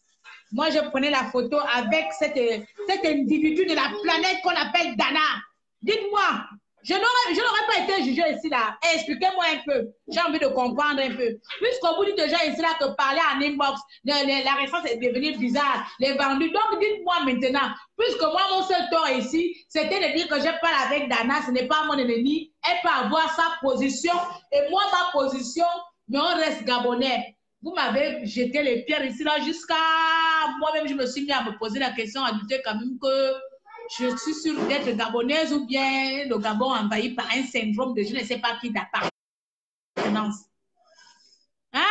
Moi, je prenais la photo avec cet individu de la planète qu'on appelle Dana. Dites-moi, je n'aurais pas été jugé ici là. Expliquez-moi un peu. J'ai envie de comprendre un peu. Puisqu'on vous dit déjà ici là que parler en inbox, la réponse est devenue bizarre, les vendus. Donc dites-moi maintenant, puisque moi mon seul tort ici, c'était de dire que je parle avec Dana, ce n'est pas mon ennemi. Elle peut avoir sa position et moi ma position, mais on reste gabonais. Vous m'avez jeté les pierres ici là jusqu'à moi-même je me suis mis à me poser la question, à douter quand même que je suis sûre d'être gabonaise ou bien le Gabon envahi par un syndrome de je ne sais pas qui d'appartenance. Hein?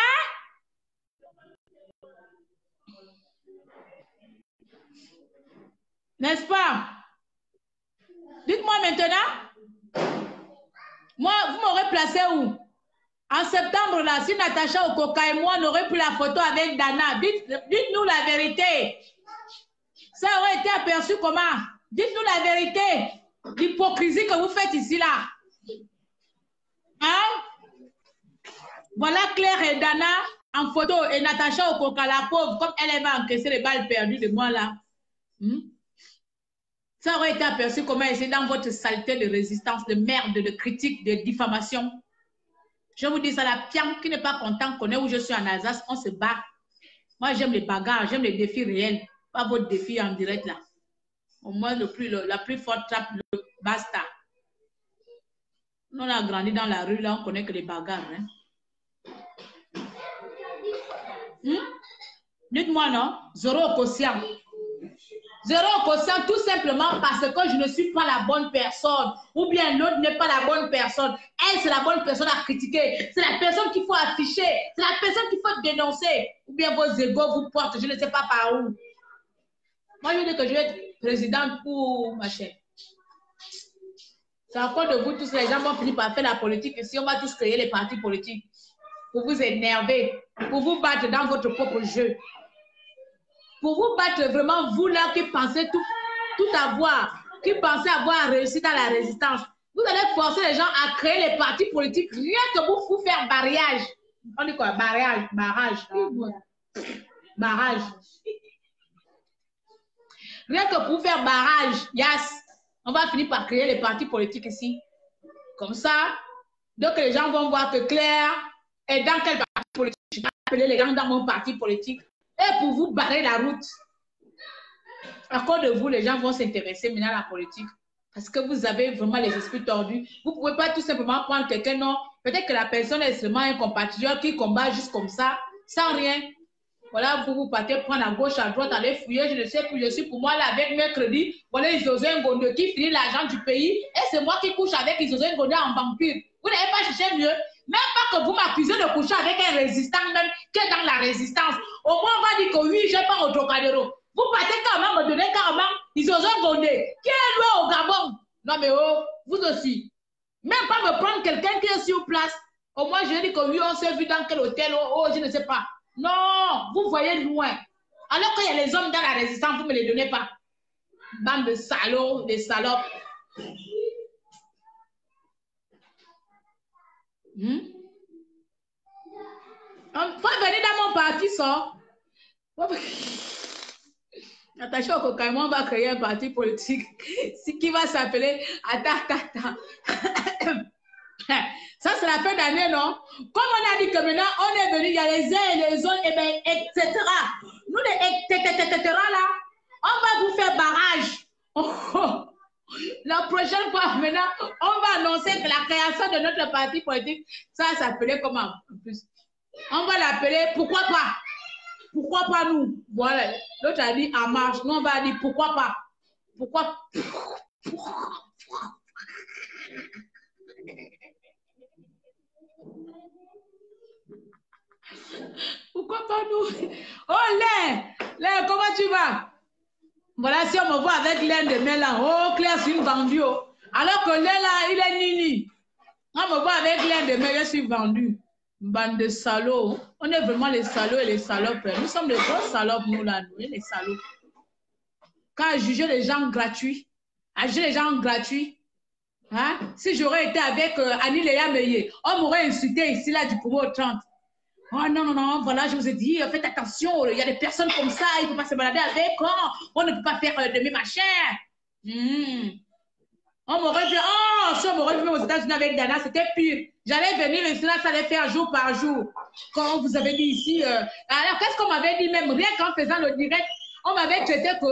N'est-ce pas? Dites-moi maintenant. Moi, vous m'aurez placé où? En septembre, là, si Natacha Okoka et moi n'aurions plus la photo avec Dana, dites-nous la vérité. Ça aurait été aperçu comment? Dites-nous la vérité. L'hypocrisie que vous faites ici, là. Hein? Voilà Claire et Dana en photo et Natacha Okoka, la pauvre, comme elle va encaisser les balles perdues de moi, là. Ça aurait été aperçu comment c'est dans votre saleté de résistance, de merde, de critique, de diffamation. Je vous dis ça, la piante qui n'est pas content qu'on est où je suis en Alsace, on se bat. Moi, j'aime les bagarres, j'aime les défis réels, pas votre défi en direct, là. Au moins, la plus forte trappe, le basta. Nous, on a grandi dans la rue, là, on connaît que les bagarres. Hein? Dites-moi, non? Zoro quotient. 0 quotient tout simplement parce que je ne suis pas la bonne personne. Ou bien l'autre n'est pas la bonne personne. Elle, c'est la bonne personne à critiquer. C'est la personne qu'il faut afficher. C'est la personne qu'il faut dénoncer. Ou bien vos égos vous portent, je ne sais pas par où. Moi, je dis que je vais être présidente pour ma chaîne. C'est encore de vous tous, les gens vont finir par faire la politique. Et si on va tous créer les partis politiques pour vous énerver, pour vous battre dans votre propre jeu. Pour vous battre vraiment, vous là qui pensez tout avoir, qui pensez avoir réussi dans la résistance, vous allez forcer les gens à créer les partis politiques rien que pour vous faire barrage. On dit quoi? Barrage. Barrage. Rien que pour faire barrage, yes, on va finir par créer les partis politiques ici. Comme ça, donc les gens vont voir que Claire est dans quel parti politique. Je vais appeler les gens dans mon parti politique. Et pour vous barrer la route. À cause de vous, les gens vont s'intéresser maintenant à la politique. Parce que vous avez vraiment les esprits tordus. Vous ne pouvez pas tout simplement prendre quelqu'un, non. Peut-être que la personne est seulement un compatriote qui combat juste comme ça, sans rien. Voilà, vous partez prendre à gauche, à droite, aller fouiller, je ne sais plus, je suis pour moi là avec mes crédits. Voilà, Isosé Ngondo qui finit l'argent du pays. Et c'est moi qui couche avec Isosé Ngondo en vampire. Vous n'avez pas cherché mieux. Même pas que vous m'accusez de coucher avec un résistant même qui est dans la résistance. Au moins, on va dire que oui, je n'ai pas au Trocadéro. Vous partez carrément me donner carrément Isosé Ngondo qui est loin au Gabon. Non mais oh, vous aussi. Même pas me prendre quelqu'un qui est sur place. Au moins, je dis que oui, on s'est vu dans quel hôtel, oh, je ne sais pas. Non, vous voyez loin. Alors qu'il y a les hommes dans la résistance, vous ne me les donnez pas. Bande de salauds, des salopes. Faut venir dans mon parti, ça. Attention, on va créer un parti politique qui va s'appeler Attends. Ça, c'est la fin d'année, non? Comme on a dit que maintenant, on est venu, il y a les uns et les autres, et bien, etc. Nous, les etc. là, on va vous faire barrage. La prochaine fois, maintenant, on va annoncer que la création de notre parti politique, ça s'appelait comment? En plus, on va l'appeler pourquoi pas? Pourquoi pas nous? Voilà. L'autre a dit en marche. Nous, on va dire pourquoi pas? Pourquoi? Pourquoi pas nous? Oh, Léa, comment tu vas? Voilà, si on me voit avec l'un de mes là, oh, Claire, c'est une vendue. Alors que là, il est nini. On me voit avec l'un de mes, je suis vendue. Bande de salauds. On est vraiment les salauds et les salopes. Nous sommes les grosses salopes, nous, là, nous, les salauds. Quand à juger les gens gratuits, hein? Si j'aurais été avec Annie Léa Meillé, on m'aurait insulté ici, là, du Congo 30. Oh non, voilà, je vous ai dit, faites attention, il y a des personnes comme ça, il ne faut pas se balader avec, on ne peut pas faire demi-machin. On m'aurait dit, oh, si on m'aurait vu aux États-Unis avec Dana, c'était pire. J'allais venir ici, là, ça allait faire jour par jour. Quand vous avez dit ici, alors qu'est-ce qu'on m'avait dit même, rien qu'en faisant le direct, on m'avait traité que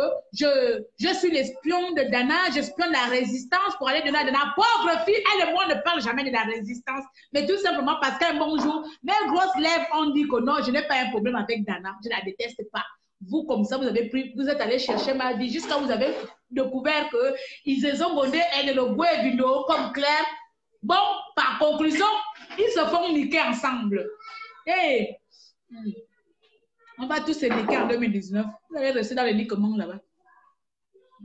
je suis l'espion de Dana, j'espionne la résistance pour aller donner à Dana. Pauvre fille, elle et moi ne parle jamais de la résistance, mais tout simplement parce qu'un bon jour, mes grosses lèvres ont dit que non, je n'ai pas un problème avec Dana, je ne la déteste pas. Vous, comme ça, vous êtes allé chercher ma vie jusqu'à vous avez découvert que ils se sont bondés et le goût est vidéo comme Claire. Bon, par conclusion, ils se font niquer ensemble. Et on va tous se niquer en 2019. Vous allez rester dans le niquement là-bas.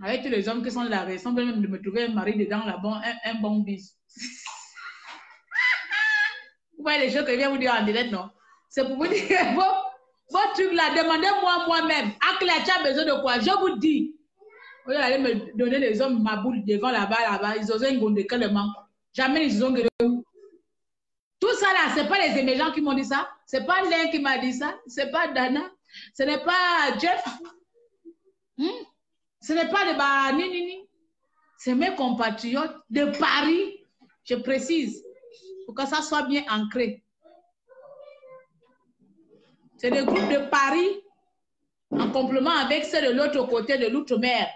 Avec tous les hommes qui sont de la raison, même de me trouver un mari dedans là-bas, un bon bis. Vous voyez les choses que je viens vous dire en direct, non? C'est pour vous dire, votre truc là, demandez-moi moi-même. À Claire, tu as besoin de quoi? Je vous dis. Vous allez me donner les hommes ma boule devant là-bas. Ils osent un gondé tellement. Jamais ils ont guéri. Tout ça là, ce n'est pas les émergents qui m'ont dit ça. Ce n'est pas l'un qui m'a dit ça. Ce n'est pas Dana. Ce n'est pas Jeff. Ce n'est pas de Nini. C'est mes compatriotes de Paris. Je précise. Pour que ça soit bien ancré. C'est des groupes de Paris en complément avec ceux de l'autre côté de l'outre-mer.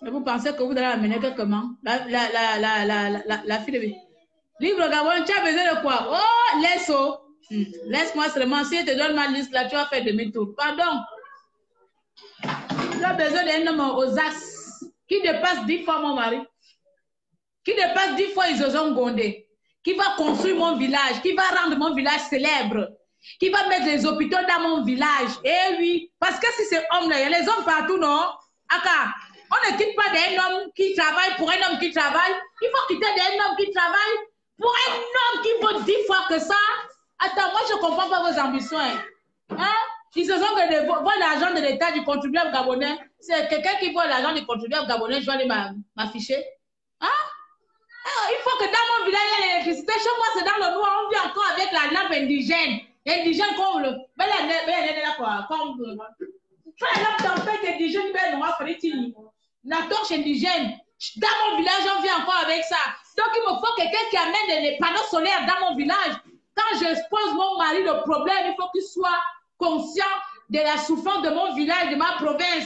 Et vous pensez que vous allez amener que comment? La fille de vie. Livre Gabon, tu as besoin de quoi? Oh, laisse-o. Laisse-moi seulement, si je te donne ma liste là, tu vas faire demi-tour. Pardon. Tu as besoin d'un homme aux as qui dépasse 10 fois mon mari, qui dépasse 10 fois Isoson Gondé, qui va construire mon village, qui va rendre mon village célèbre, qui va mettre les hôpitaux dans mon village. Eh oui, parce que si c'est homme là, il y a les hommes partout, non? Aka, on ne quitte pas d'un homme qui travaille pour un homme qui travaille. Il faut quitter d'un homme qui travaille pour un homme qui vaut 10 fois que ça. Attends, moi je ne comprends pas vos ambitions. Hein? Ils se sont que voient l'argent de l'État du contribuable gabonais. C'est quelqu'un qui voit l'argent du contribuable gabonais, je vais aller m'afficher. Hein? Il faut que dans mon village, il y ait l'électricité. Chez moi, c'est dans le noir. On vit encore avec la lampe indigène. Indigène comme le. Ben là, quoi. Comme. La lampe tempête indigène, ben non, la torche indigène. Dans mon village, on vit encore avec ça. Donc, il me faut quelqu'un qui amène les panneaux solaires dans mon village. Quand j'expose mon mari le problème, il faut qu'il soit conscient de la souffrance de mon village, de ma province.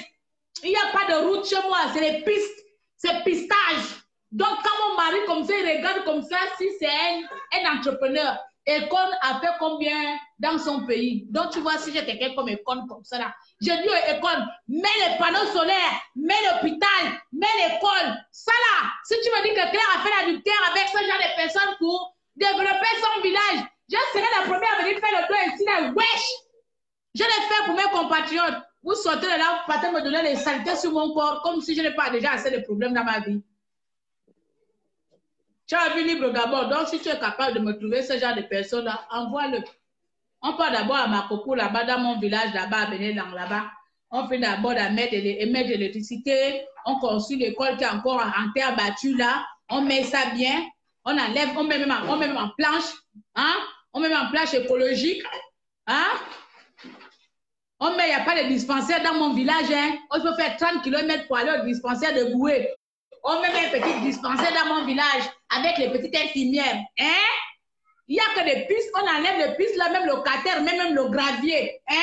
Il n'y a pas de route chez moi, c'est les pistes, c'est pistage. Donc, quand mon mari, comme ça, il regarde comme ça, si c'est un entrepreneur, Econ a fait combien dans son pays? Donc, tu vois, si j'ai quelqu'un comme Econ, comme ça, là, je dis à Econ, mets les panneaux solaires, mets l'hôpital, mets l'école. Ça là, si tu me dis que Claire a fait la lutte avec ce genre de personnes pour développer son village, je serai la première à venir faire le dos ici, là, wesh! Je l'ai fait pour mes compatriotes. Vous sortez de là, vous partez me donner les saletés sur mon corps, comme si je n'ai pas déjà assez de problèmes dans ma vie. Tu as vu Libre Gabon, donc si tu es capable de me trouver ce genre de personnes-là, envoie-le. On part d'abord à Makoko, là-bas, dans mon village, là-bas, à Benélang, là-bas. On fait d'abord émettre de l'électricité. On construit l'école qui est encore en terre battue, là. On met ça bien. On enlève, on met même en planche. Hein? On met même en planche écologique. Hein? Il n'y a pas de dispensaire dans mon village. Hein? On peut faire 30 km pour aller au dispensaire de Boué. On met un petit dispensaire dans mon village avec les petites infirmières. Hein? Il n'y a que des pistes. On enlève les pistes, là, même le locataire, même le gravier. Hein?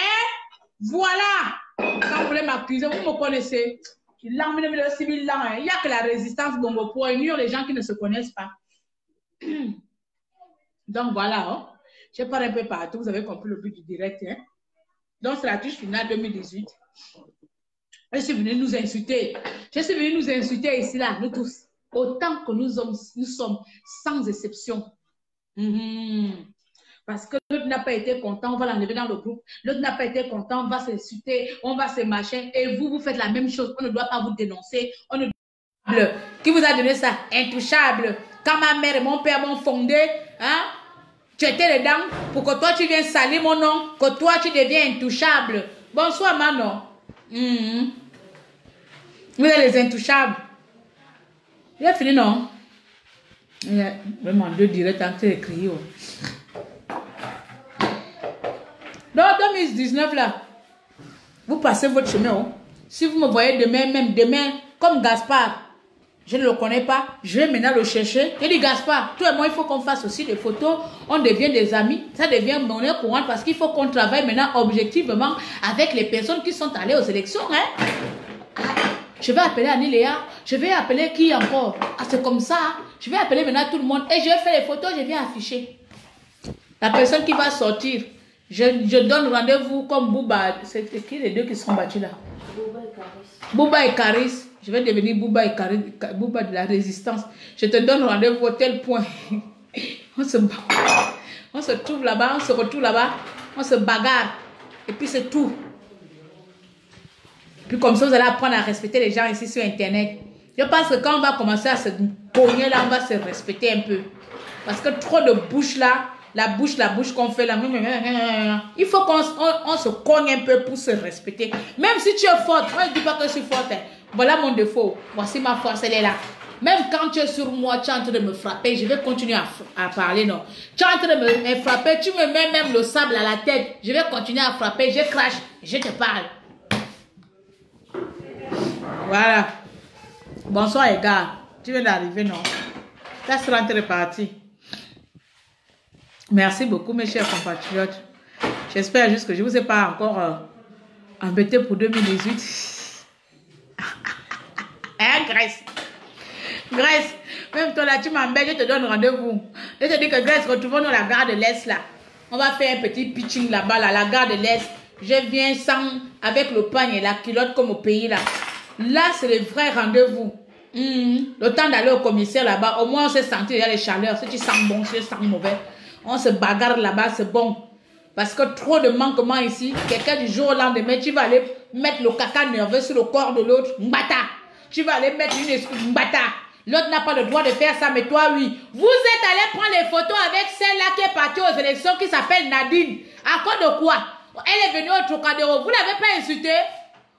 Voilà. Quand vous voulez m'accuser, vous me connaissez. Il n'y a que la résistance bongo pour unir les gens qui ne se connaissent pas. Donc voilà. Hein? Je parle un peu partout. Vous avez compris le but du direct. Hein? Donc, c'est la touche finale 2018. Je suis venu nous insulter. Je suis venu nous insulter ici, là, nous tous. Autant que nous sommes sans exception. Parce que l'autre n'a pas été content, on va l'enlever dans le groupe. L'autre n'a pas été content, on va s'insulter, on va se machin. Et vous, vous faites la même chose. On ne doit pas vous dénoncer. On ne doit... Qui vous a donné ça? Intouchable. Quand ma mère et mon père m'ont fondé, hein? Tu étais dedans pour que toi tu viennes salir mon nom, que toi tu deviens intouchable. Bonsoir Manon. Vous êtes les intouchables. J'ai fini non? Il y a vraiment deux directs en train de crier. Donc 2019 là, vous passez votre chemin. Oh. Si vous me voyez demain, même demain, comme Gaspard, je ne le connais pas, je vais maintenant le chercher. Je dis Gaspard, toi et moi, il faut qu'on fasse aussi des photos, on devient des amis, ça devient monnaie courante parce qu'il faut qu'on travaille maintenant objectivement avec les personnes qui sont allées aux élections. Hein? Je vais appeler Aniléa, je vais appeler qui encore? Ah, c'est comme ça, je vais appeler maintenant tout le monde et je vais faire les photos, je viens afficher. La personne qui va sortir, je donne rendez-vous comme Bouba, c'est qui les deux qui seront battus là? Bouba et Caris. Je vais devenir Bouba et Caris, Bouba de la résistance. Je te donne rendez-vous à tel point. On se trouve là-bas, on se retrouve là-bas, on se bagarre. Et puis c'est tout. Puis comme ça, vous allez apprendre à respecter les gens ici sur Internet. Je pense que quand on va commencer à se pogner là, on va se respecter un peu. Parce que trop de bouche là, la bouche qu'on fait là, il faut qu'on se cogne un peu pour se respecter. Même si tu es forte, moi je ne dis pas que je suis forte. Hein. Voilà mon défaut. Voici ma force, elle est là. Même quand tu es sur moi, tu es en train de me frapper, je vais continuer à parler, non. Tu es en train de me frapper, tu me mets même le sable à la tête, je vais continuer à frapper, je crache, je te parle. Voilà. Bonsoir les gars. Tu viens d'arriver, non? Laisse rentrer parti. Merci beaucoup mes chers compatriotes. J'espère juste que je ne vous ai pas encore embêté pour 2018. Hein, Grèce? Grèce, même toi là, tu m'embêtes, je te donne rendez-vous. Je te dis que Grèce, retrouvons-nous à la gare de l'Est là. On va faire un petit pitching là-bas, là, la gare de l'Est. Je viens sans, avec le pagne et la culotte comme au pays là. Là, c'est le vrai rendez-vous. Le temps d'aller au commissaire là-bas, au moins on s'est senti, il y a les chaleurs. Si tu sens bon, si tu sens mauvais, on se bagarre là-bas, c'est bon. Parce que trop de manquements ici, quelqu'un du jour au lendemain, tu vas aller mettre le caca nerveux sur le corps de l'autre, mbata. Tu vas aller mettre une excuse, mbata. L'autre n'a pas le droit de faire ça, mais toi, oui. Vous êtes allé prendre les photos avec celle-là qui est partie aux élections, qui s'appelle Nadine. À cause de quoi? Elle est venue au Trocadéro. Vous ne l'avez pas insultée?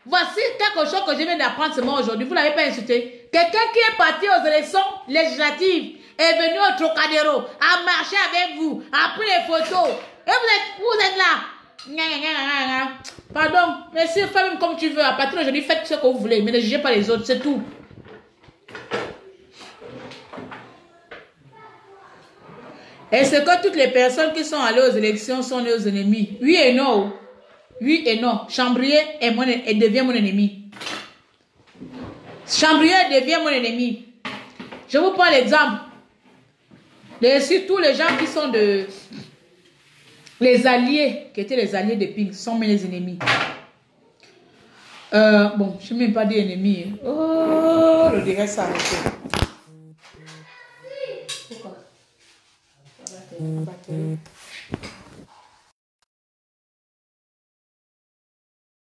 Voici quelque chose que je viens d'apprendre seulement aujourd'hui. Vous ne l'avez pas insulté? Quelqu'un qui est parti aux élections législatives est venu au Trocadéro, a marché avec vous, a pris les photos. Et vous êtes là. Pardon, mais si fais même comme tu veux. À partir d'aujourd'hui, faites ce que vous voulez, mais ne jugez pas les autres, c'est tout. Est-ce que toutes les personnes qui sont allées aux élections sont nos ennemis? Oui et non. Oui et non. Chambrier devient mon ennemi. Chambrier devient mon ennemi. Je vous prends l'exemple. Surtout les gens qui sont les alliés, qui étaient les alliés de Pink, sont mes ennemis. Bon, je ne vais même pas dire ennemis. Oh, le direct s'arrête. Pourquoi?